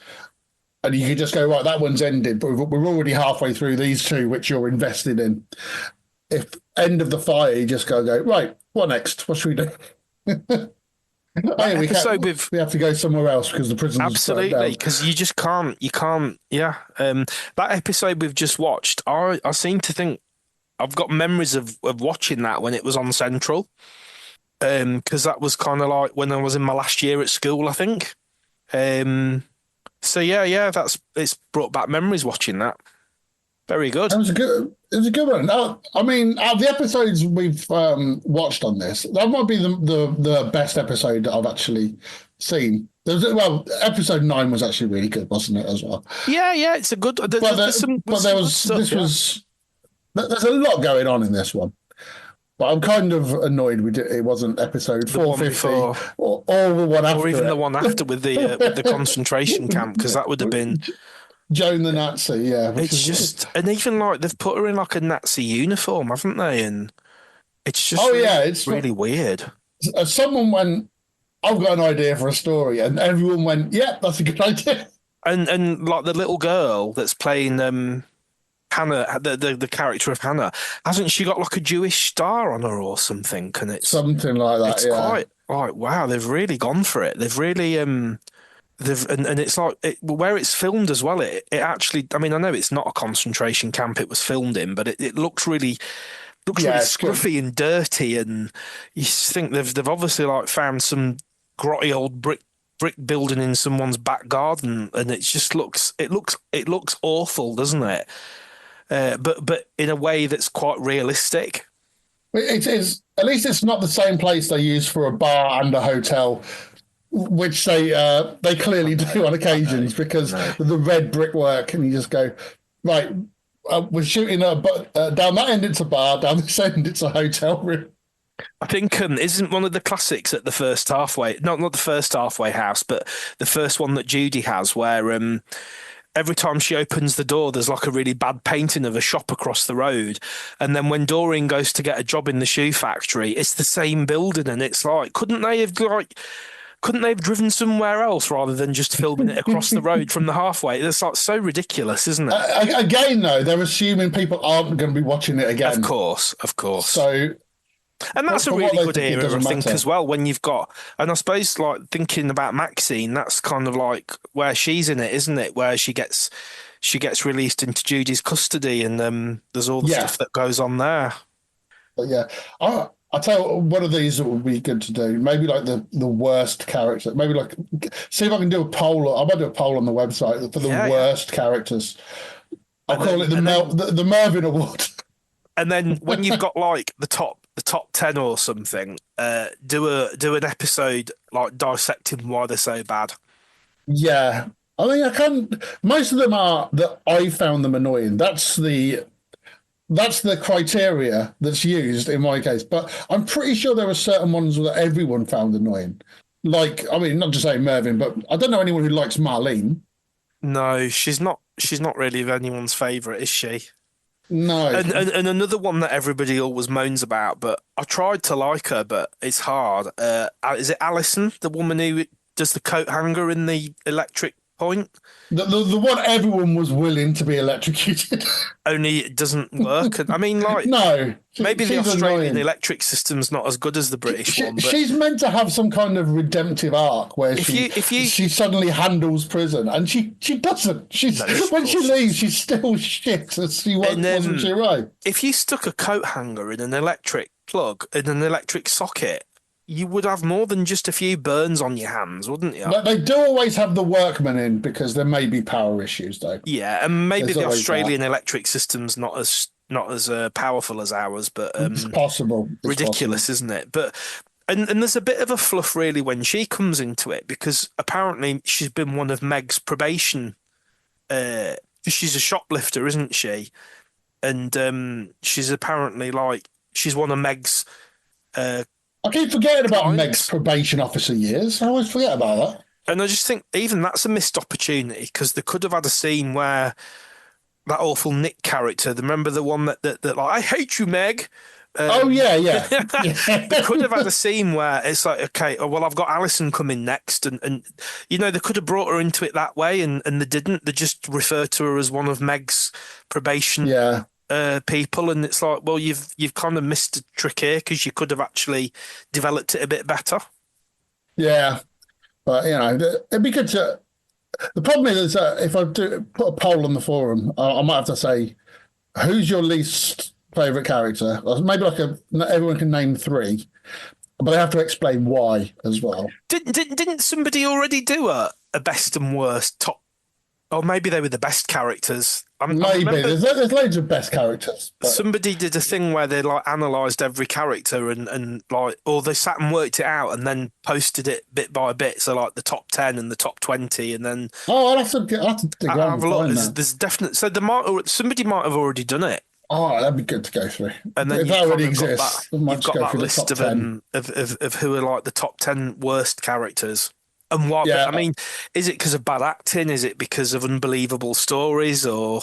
and you can just go, right, that one's ended, but we're already halfway through these two, which you're invested in. If end of the fire, you just go, right, what next? What should we do? We have to go somewhere else because the prison's absolutely, because you just can't. Yeah. That episode we've just watched, I seem to think I've got memories of watching that when it was on Central, because that was kind of like when I was in my last year at school, I think. So yeah, it's brought back memories watching that. Very good. It was a good one. I mean, out of the episodes we've watched on this, that might be the best episode that I've actually seen. Episode 9 was actually really good, wasn't it, as well? Yeah, it's a good. There's a lot going on in this one. But I'm kind of annoyed it wasn't episode 450 or the one after, or even the one after with the concentration camp, because that would have been Joan the Nazi. Yeah, it's just, and even like they've put her in like a Nazi uniform, haven't they? And it's just it's really weird. Someone went, "I've got an idea for a story," and everyone went, "Yeah, that's a good idea." And like the little girl that's playing Hannah, the character of Hannah, hasn't she got like a Jewish star on her or something? And it's something like that. It's quite like, wow, they've really gone for it. They've really and it's like where it's filmed as well. It actually, I mean, I know it's not a concentration camp it was filmed in, but it looks really scruffy and dirty, and you think they've obviously like found some grotty old brick building in someone's back garden, and it just looks awful, doesn't it? But in a way that's quite realistic. It is. At least it's not the same place they use for a bar and a hotel, which they clearly do on occasions, because the red brickwork, and you just go, right, we're shooting down that end it's a bar, down this end it's a hotel room. I think isn't one of the classics at the first halfway, not the first halfway house, but the first one that Judy has, where every time she opens the door, there's like a really bad painting of a shop across the road. And then when Doreen goes to get a job in the shoe factory, it's the same building. And it's like, couldn't they have driven somewhere else rather than just filming it across the road from the halfway? It's like so ridiculous, isn't it? Again, though, they're assuming people aren't going to be watching it again. Of course. So... And that's a really good era, I think, as well, when you've got, and I suppose, like, thinking about Maxine, that's kind of like where she's in it, isn't it? Where she gets released into Judy's custody, and there's all the stuff that goes on there. But yeah, I'll tell you, one of these that would be good to do, maybe like the worst character, maybe like, see if I can do a poll, I might do a poll on the website for the worst characters. I'll call it the Mervyn Award. And then when you've got like the top 10 or something, do an episode like dissecting why they're so bad. Yeah, I mean, I can. Most of them are that I found them annoying. That's the criteria that's used in my case. But I'm pretty sure there are certain ones that everyone found annoying. Like, I mean, not just saying Mervyn, but I don't know anyone who likes Marlene. No, she's not really anyone's favourite, is she? No. And another one that everybody always moans about, but I tried to like her, but it's hard. Is it Alison, the woman who does the coat hanger in the electric point? The one everyone was willing to be electrocuted. Only it doesn't work. I mean, like, no, maybe the Australian electric system's not as good as the British one. But she's meant to have some kind of redemptive arc where she suddenly handles prison, and she doesn't. When she leaves, she's still shit as she was, wasn't she? Right? If you stuck a coat hanger in an electric plug in an electric socket, you would have more than just a few burns on your hands, wouldn't you? They do always have the workmen in because there may be power issues, though. Yeah, and maybe There's the Australian electric system's not as powerful as ours, but it's possible. It's ridiculous, possible. isn't it? But and there's a bit of a fluff really when she comes into it, because apparently she's been one of Meg's probation. She's a shoplifter, isn't she? And she's apparently she's one of Meg's. I keep forgetting about Meg's probation officer years. I always forget about that. And I just think even that's a missed opportunity, because they could have had a scene where that awful Nick character, remember the one that like, I hate you, Meg. Yeah. They could have had a scene where it's like, okay, well, I've got Alison coming next, and you know, they could have brought her into it that way, and they didn't. They just referred to her as one of Meg's probation people, and it's like, well, you've kind of missed a trick here, because you could have actually developed it a bit better. Yeah, but you know, it'd be good to. The problem is if I do put a poll on the forum, I might have to say, who's your least favourite character? Or maybe everyone can name 3, but they have to explain why as well. Didn't somebody already do a best and worst top? Or maybe they were the best characters. Maybe there's loads of best characters. But... Somebody did a thing where they analysed every character and or they sat and worked it out and then posted it bit by bit. So the top 10 and the top 20, and then I'll have to dig around. Have a look. There's definite. So somebody might have already done it. Oh, that'd be good to go through. And then if that already exists, you've got that list of who are the top 10 worst characters. And what? Yeah. I mean, is it because of bad acting? Is it because of unbelievable stories? Or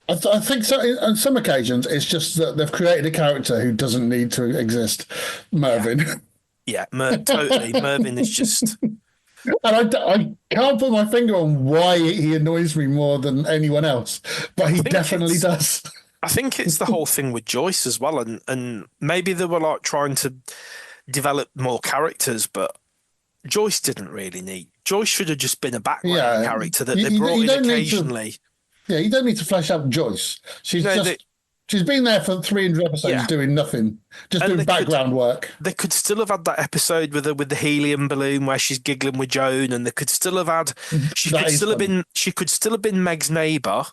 I think so. On some occasions, it's just that they've created a character who doesn't need to exist. Mervyn. Yeah, totally. Mervyn is just. And I can't put my finger on why he annoys me more than anyone else, but he definitely does. I think it's the whole thing with Joyce as well, and maybe they were trying to develop more characters, but Joyce didn't really need. Joyce should have just been a background character that they brought in occasionally. You don't need to flesh out Joyce. She's been there for 300 episodes doing nothing, just doing background work. They could still have had that episode with her with the helium balloon where she's giggling with Joan, and they could still have had. She could still have been Meg's neighbour,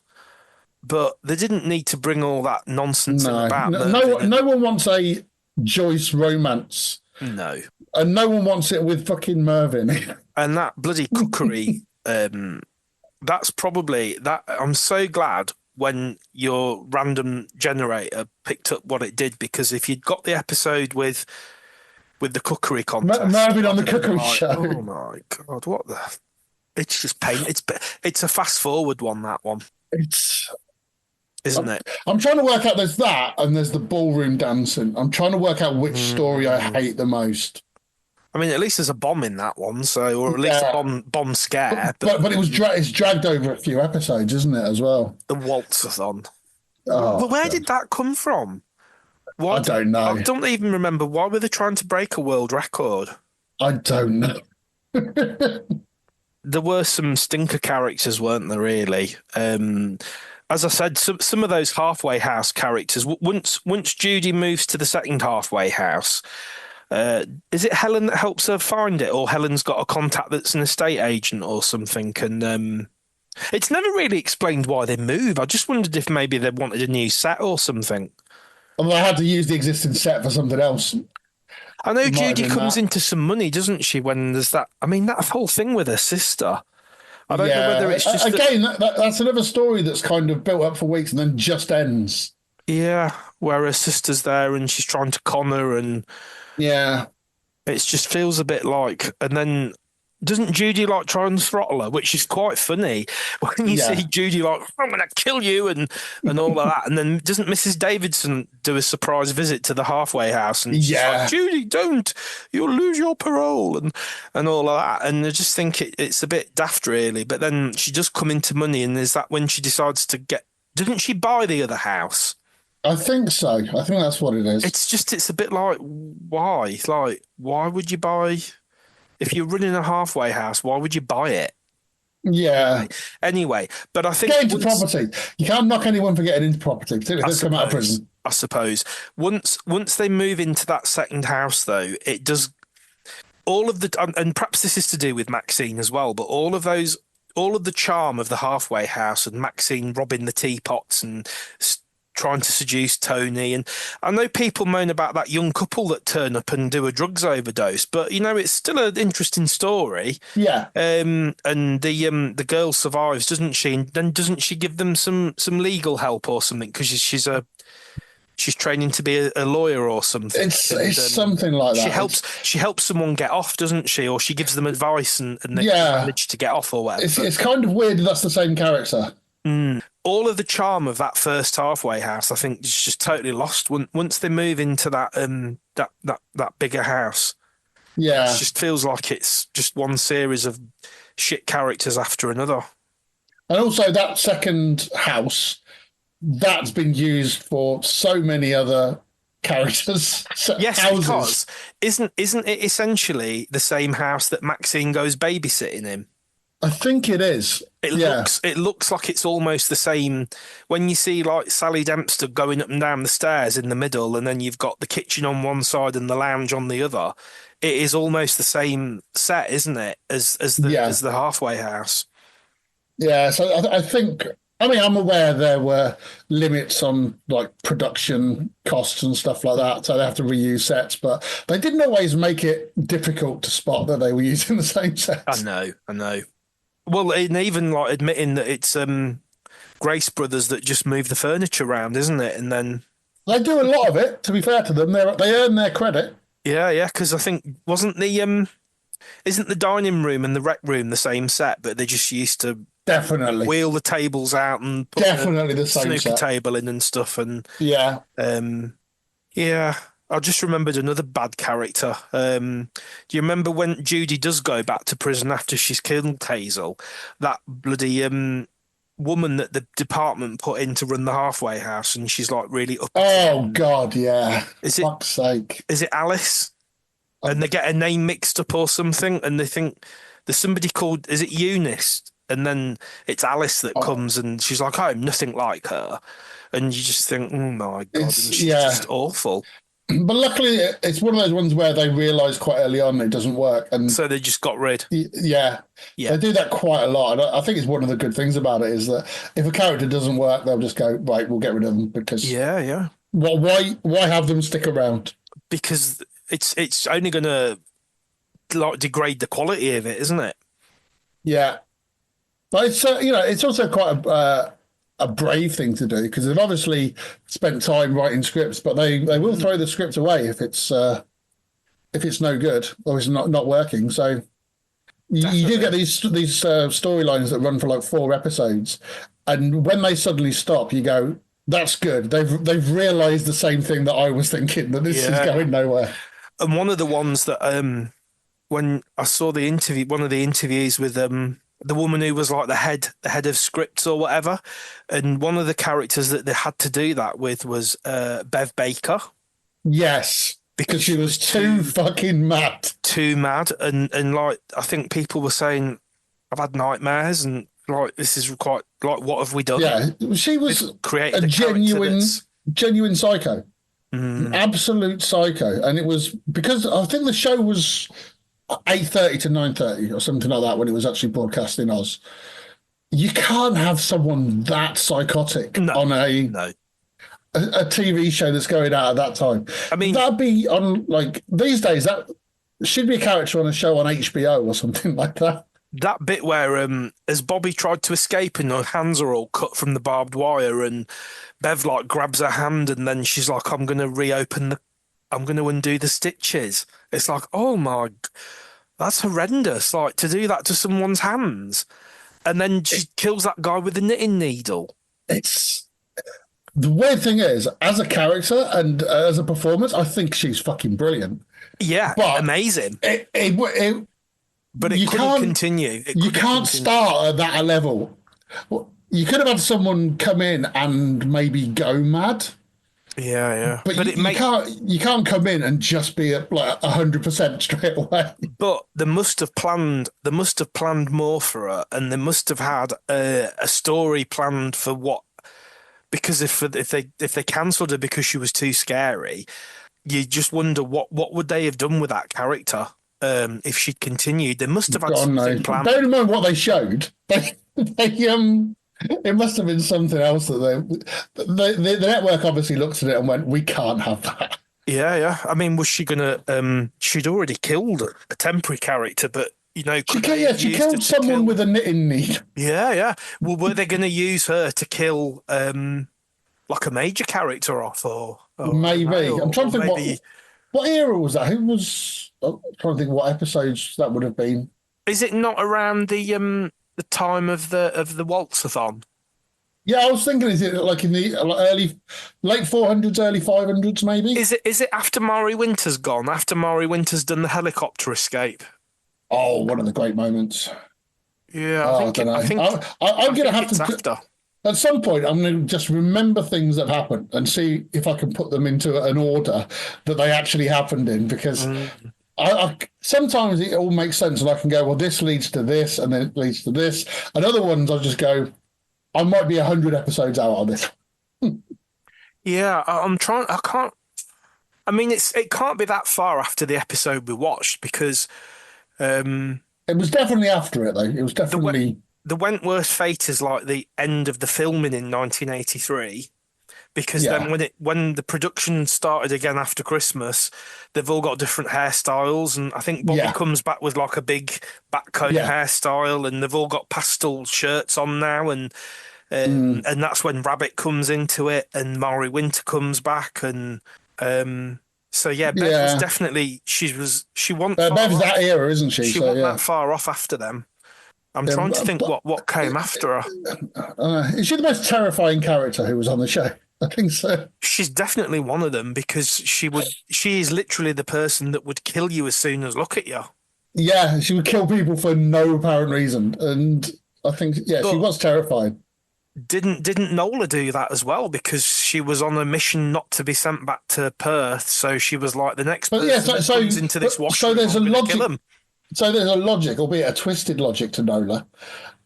but they didn't need to bring all that nonsense in about. No one wants a Joyce romance. No. And no one wants it with fucking Mervyn. And that bloody cookery, that's probably that. I'm so glad when your random generator picked up what it did, because if you'd got the episode with the cookery contest, Mervyn on the cookery show. Oh my God, what the? It's just pain. It's a fast forward one. That one. Isn't it? I'm trying to work out. There's that, and there's the ballroom dancing. I'm trying to work out which story I hate the most. I mean, at least there's a bomb in that one, or at least a bomb scare. But it's dragged over a few episodes, isn't it, as well? The waltzathon. Oh, but where did that come from? I don't know. I don't even remember. Why were they trying to break a world record? I don't know. There were some stinker characters, weren't there, really? As I said, some of those halfway house characters, once Judy moves to the second halfway house, is it Helen that helps her find it, or Helen's got a contact that's an estate agent or something? And it's never really explained why they move. I just wondered if maybe they wanted a new set or something. Well, they had to use the existing set for something else. I know Judy comes into some money, doesn't she, when there's that... I mean, that whole thing with her sister... I don't know whether it's just... Again, that's another story that's kind of built up for weeks and then just ends. Yeah, where her sister's there and she's trying to con her and... Yeah. It just feels a bit like... And then doesn't Judy try and throttle her, which is quite funny when you see Judy I'm going to kill you and all of that. And then doesn't Mrs. Davidson do a surprise visit to the halfway house and she's like, Judy, don't, you'll lose your parole and all of that. And I just think it's a bit daft, really. But then she does come into money, and is that when she decides to get... Didn't she buy the other house? I think so. I think that's what it is. It's a bit like, why? Why would you buy... If you're running a halfway house, why would you buy it? Yeah. Anyway, but I think... Get into property. You can't knock anyone for getting into property, particularly if they come out of prison. I suppose. Once they move into that second house, though, it does all of the, and perhaps this is to do with Maxine as well, but all of the charm of the halfway house and Maxine robbing the teapots and trying to seduce Tony. And I know people moan about that young couple that turn up and do a drugs overdose, but it's still an interesting story. Yeah. And the girl survives, doesn't she? And then doesn't she give them some legal help or something? Because she's training to be a lawyer or something. It's something like that. She helps someone get off, doesn't she? Or she gives them advice and they manage to get off or whatever. It's kind of weird that's the same character. All of the charm of that first halfway house, I think, is just totally lost once they move into that bigger house. Yeah, it just feels like it's just one series of shit characters after another. And also that second house, that's been used for so many other characters. Yes, houses. Because isn't it essentially the same house that Maxine goes babysitting in? I think it is. It looks like it's almost the same. When you see like Sally Dempster going up and down the stairs in the middle, and then you've got the kitchen on one side and the lounge on the other, it is almost the same set, isn't it, as the halfway house? Yeah. So I think. I mean, I'm aware there were limits on like production costs and stuff like that, so they have to reuse sets, but they didn't always make it difficult to spot that they were using the same sets. I know. Well, and even like admitting that it's Grace Brothers that just move the furniture around, isn't it? And then they do a lot of it. To be fair to them, they earn their credit. Yeah, because I think isn't the dining room and the rec room the same set, but they just used to definitely wheel the tables out and put the same snooker set. Table in and stuff. And yeah. I just remembered another bad character. Do you remember when Judy does go back to prison after she's killed Hazel? That bloody woman that the department put in to run the halfway house, and she's like really up. Oh God, yeah. Fuck's sake. Is it Alice? And they get a name mixed up or something, and they think there's somebody called, is it Eunice? And then it's Alice that comes, and she's like, I'm nothing like her. And you just think, oh my God, and she's just awful. But luckily, it's one of those ones where they realise quite early on it doesn't work, and so they just got rid. Yeah, they do that quite a lot. And I think it's one of the good things about it is that if a character doesn't work, they'll just go, right, we'll get rid of them because Well, why have them stick around? Because it's only going to like degrade the quality of it, isn't it? Yeah, but it's it's also quite a brave thing to do because they've obviously spent time writing scripts, but they will throw the script away if it's no good or it's not working. So you do get these storylines that run for like 4 episodes, and when they suddenly stop, you go, "That's good. They've realised the same thing that I was thinking, that this is going nowhere." And one of the ones that when I saw one of the interviews with the woman who was like the head of scripts or whatever, and one of the characters that they had to do that with was Bev Baker. Yes, because she was too fucking mad. Too mad, and like I think people were saying, I've had nightmares, and like this is quite like, what have we done? Yeah, she was a genuine psycho, absolute psycho, and it was because I think the show was 8:30 to 9:30 or something like that when it was actually broadcast in Oz. You can't have someone that psychotic on a TV show that's going out at that time. I mean, that'd be on like these days. That should be a character on a show on HBO or something like that. That bit where as Bobby tried to escape and her hands are all cut from the barbed wire, and Bev like grabs her hand, and then she's like, I'm going to undo the stitches. It's like, oh my, that's horrendous. Like to do that to someone's hands. And then she kills that guy with the knitting needle. It's the weird thing is, as a character and as a performance, I think she's fucking brilliant. Yeah, but amazing. But it couldn't continue. You can't start at that level. You could have had someone come in and maybe go mad. Yeah. But you can't come in and just be at like 100% straight away. But they must have planned more for her, and they must have had a story planned for what. Because if they cancelled her because she was too scary, you just wonder what would they have done with that character. if she'd continued. They must have had God, something no. planned. Bear in mind what they showed. It must have been something else that the network obviously looked at it and went, "We can't have that." Yeah. I mean, was she gonna? She'd already killed a temporary character, but you know, she killed someone with a knitting need. Yeah. Well, were they going to use her to kill like a major character off, or maybe? I'm trying to think maybe... what era was that? Who was? I'm trying to think what episodes that would have been. Is it not around the time of the Waltzathon? Yeah, I was thinking, is it like in the late 400s, early 500s, maybe? Is it after Mari Winter's gone? After Mari Winter's done the helicopter escape? Oh, one of the great moments. Yeah, I don't know. I'm going to have to. After. At some point, I'm going to just remember things that happened and see if I can put them into an order that they actually happened in, because I sometimes it all makes sense and I can go, well, this leads to this and then it leads to this. And other ones I'll just go, I might be 100 episodes out on this. Yeah, I'm trying. I can't. I mean, it can't be that far after the episode we watched, because it was definitely after it, though. It was definitely the Wentworth Fate is like the end of the filming in 1983, because then when the production started again after Christmas, they've all got different hairstyles, and I think Bobby comes back with like a big backcomb hairstyle, and they've all got pastel shirts on now, and that's when Rabbit comes into it, and Mari Winter comes back, and so Bev was definitely she wasn't Bev's that era, isn't she? She wasn't that far off after them. I'm trying to think what came after her. Is she the most terrifying character who was on the show? I think so. She's definitely one of them, because she is literally the person that would kill you as soon as look at you. Yeah, she would kill people for no apparent reason, and I think she was terrified. Didn't Nola do that as well? Because she was on a mission not to be sent back to Perth, so she was like the next person that comes into this washroom. So there's a logic. Kill him. So there's a logic, albeit a twisted logic, to Nola.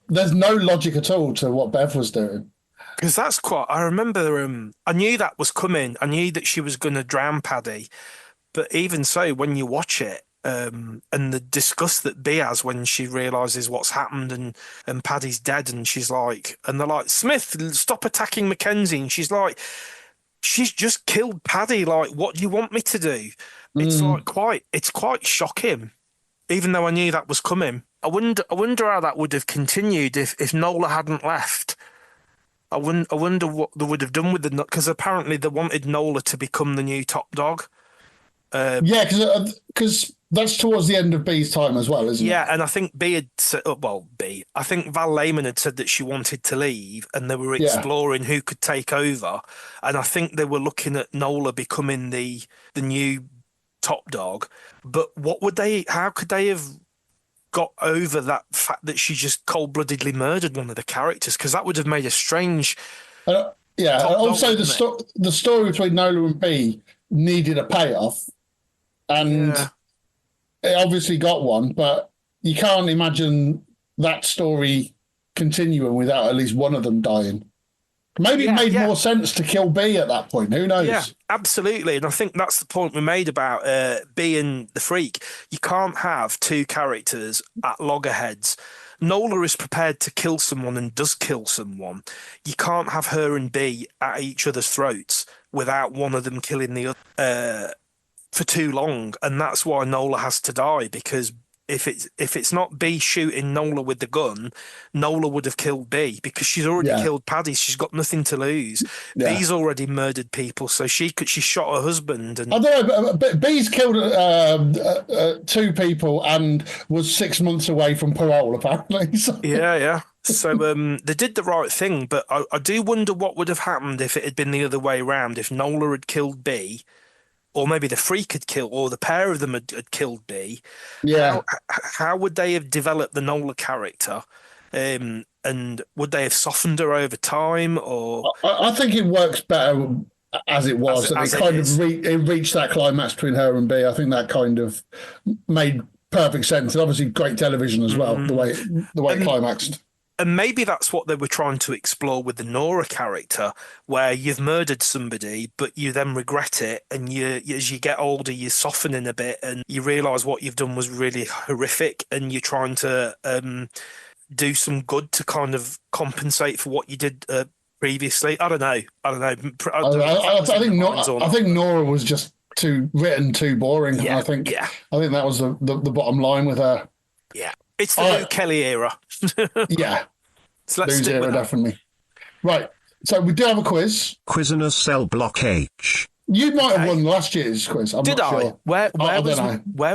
There's no logic at all to what Bev was doing. Because that's quite. I remember. I knew that was coming. I knew that she was going to drown Paddy, but even so, when you watch it, and the disgust that Bea has when she realizes what's happened and Paddy's dead, and she's like, and they're like, Smith, stop attacking Mackenzie, and she's like, she's just killed Paddy. Like, what do you want me to do? It's it's quite shocking. Even though I knew that was coming, I wonder how that would have continued if Nola hadn't left. I wonder what they would have done with because apparently they wanted Nola to become the new top dog. Because that's towards the end of Bee's time as well, isn't it? Yeah, and I think Bea had said, I think Val Lehman had said that she wanted to leave, and they were exploring who could take over, and I think they were looking at Nola becoming the new top dog. But how could they have got over that fact that she just cold-bloodedly murdered one of the characters? Because that would have made a strange also the story between Nola and Bea needed a payoff, and it obviously got one, but you can't imagine that story continuing without at least one of them dying. Maybe it made more sense to kill Bea at that point. Who knows? Yeah, absolutely. And I think that's the point we made about Bea and the Freak. You can't have two characters at loggerheads. Nola is prepared to kill someone and does kill someone. You can't have her and Bea at each other's throats without one of them killing the other for too long. And that's why Nola has to die, because if it's not Bea shooting Nola with the gun, Nola would have killed Bea, because she's already killed Paddy. She's got nothing to lose. Bea's already murdered people, so she shot her husband. And I don't know, but Bea's killed 2 people and was 6 months away from parole, apparently. So. Yeah. So they did the right thing, but I do wonder what would have happened if it had been the other way around. If Nola had killed Bea, or maybe the Freak had killed, or the pair of them had killed Bea. Yeah. How would they have developed the Nola character? And would they have softened her over time? Or I think it works better as it was. It reached that climax between her and Bea. I think that kind of made perfect sense. And obviously great television as well, the way it climaxed. And maybe that's what they were trying to explore with the Nora character, where you've murdered somebody, but you then regret it. And as you get older, you're softening a bit and you realise what you've done was really horrific, and you're trying to do some good to kind of compensate for what you did previously. I don't know. I think Nora was just too boring. Yeah, I think that was the bottom line with her. Yeah. It's the Luke Kelly era. Yeah. So let's stick with that. Definitely. Right. So we do have a quiz. Quiz in a cell block H. You might have won last year's quiz. I'm not sure. Where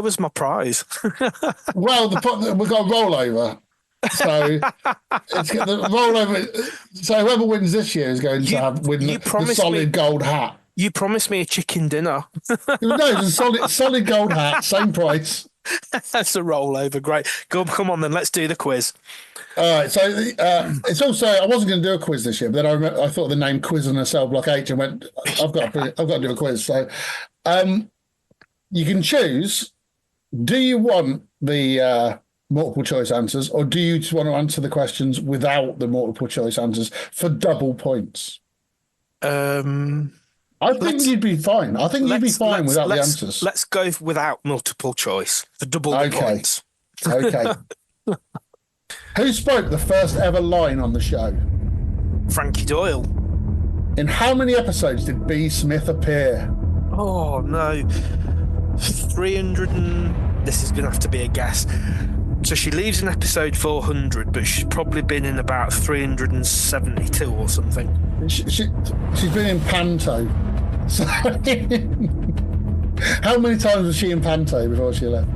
was my prize? Well, we've got a rollover. So it's got the rollover. So whoever wins this year is going to win the solid gold hat. You promised me a chicken dinner. No, the solid gold hat, same price. That's a rollover. Great. Come on then. Let's do the quiz. All right. So it's also, I wasn't going to do a quiz this year, but then I thought the name Quiz in a Cell Block H and went, I've got to do a quiz. So you can choose. Do you want the multiple choice answers, or do you just want to answer the questions without the multiple choice answers for double points? I think you'd be fine. I think you'd be fine without the answers. Let's go without multiple choice for double the points. Okay. Who spoke the first ever line on the show? Frankie Doyle. In how many episodes did B. Smith appear? Oh, no. 300 and... This is going to have to be a guess. So she leaves in episode 400, but she's probably been in about 372 or something. She's been in Panto. So how many times was she in Panto before she left?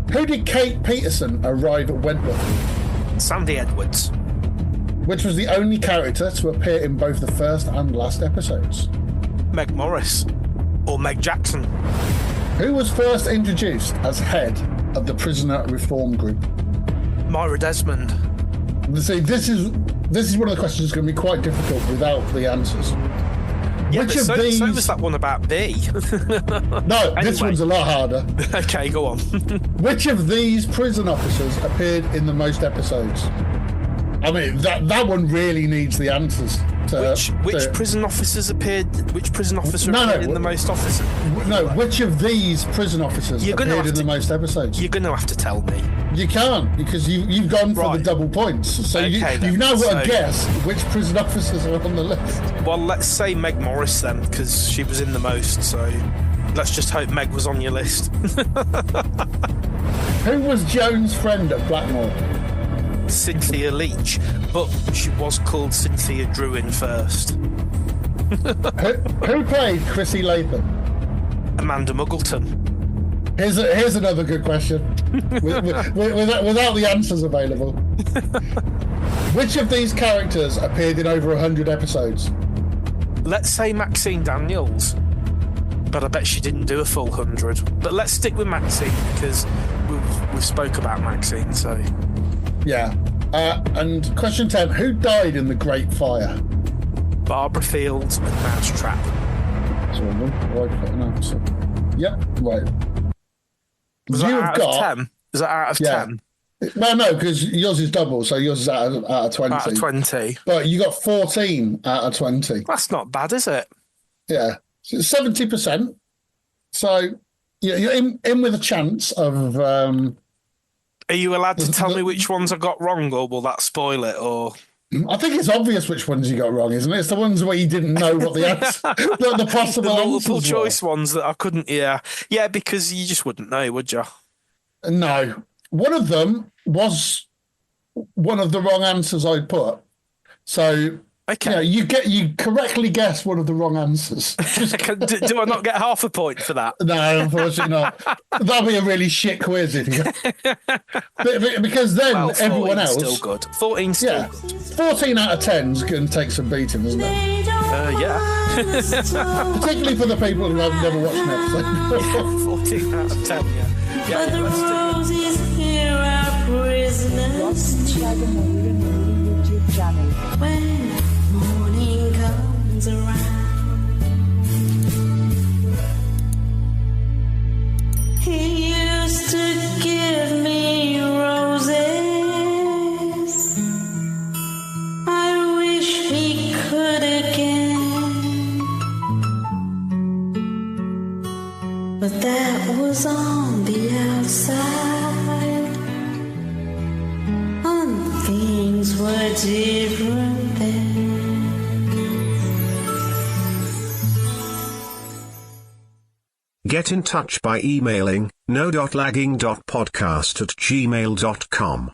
Who did Kate Peterson arrive at Wentworth? Sandy Edwards. Which was the only character to appear in both the first and last episodes? Meg Morris. Or Meg Jackson. Who was first introduced as head of the Prisoner Reform Group? Myra Desmond. See, this is one of the questions that's going to be quite difficult without the answers. Yeah, so was that one about B. No, anyway. This one's a lot harder. Okay, go on. Which of these prison officers appeared in the most episodes? I mean, that one really needs the answers. Which prison officers appeared? Which prison officer appeared in the most officers? No, which of these prison officers appeared in the most episodes? You're going to have to tell me. You can't, because you've gone for the double points. So you've now got to guess which prison officers are on the list. Well, let's say Meg Morris then, because she was in the most. So let's just hope Meg was on your list. Who was Joan's friend at Blackmore? Cynthia Leach, but she was called Cynthia Druin first. Who played Chrissy Latham? Amanda Muggleton. Here's another good question without the answers available. Which of these characters appeared in over 100 episodes? Let's say Maxine Daniels, but I bet she didn't do a full 100. But let's stick with Maxine, because we've spoke about Maxine, so... Yeah. And question 10, who died in the Great Fire? Barbara Fields and Mousetrap. Yep, right. Was that out of 10? Is that out of 10? No, because yours is double, so yours is out of 20. Out of 20. But you got 14 out of 20. That's not bad, is it? Yeah. So 70%. So you're in with a chance of... Are you allowed to tell me which ones I got wrong, or will that spoil it? Or I think it's obvious which ones you got wrong, isn't it? It's the ones where you didn't know what the answer, the possible the multiple answers choice were. ones that I couldn't. Yeah, because you just wouldn't know, would you? No, one of them was one of the wrong answers I put. So okay, you correctly guessed one of the wrong answers. Do I not get half a point for that? No, unfortunately not. That'd be a really shit quiz if you because then everyone else still good. 14 still good. 14 out of 10's going to take some beating, isn't it? Yeah. Particularly for the people who have never watched an episode. 14 out of 10. Yeah. But the roses here are prisoners. When morning comes around, he used to give me roses was on the outside, and things were different then. Get in touch by emailing no.lagging.podcast@gmail.com.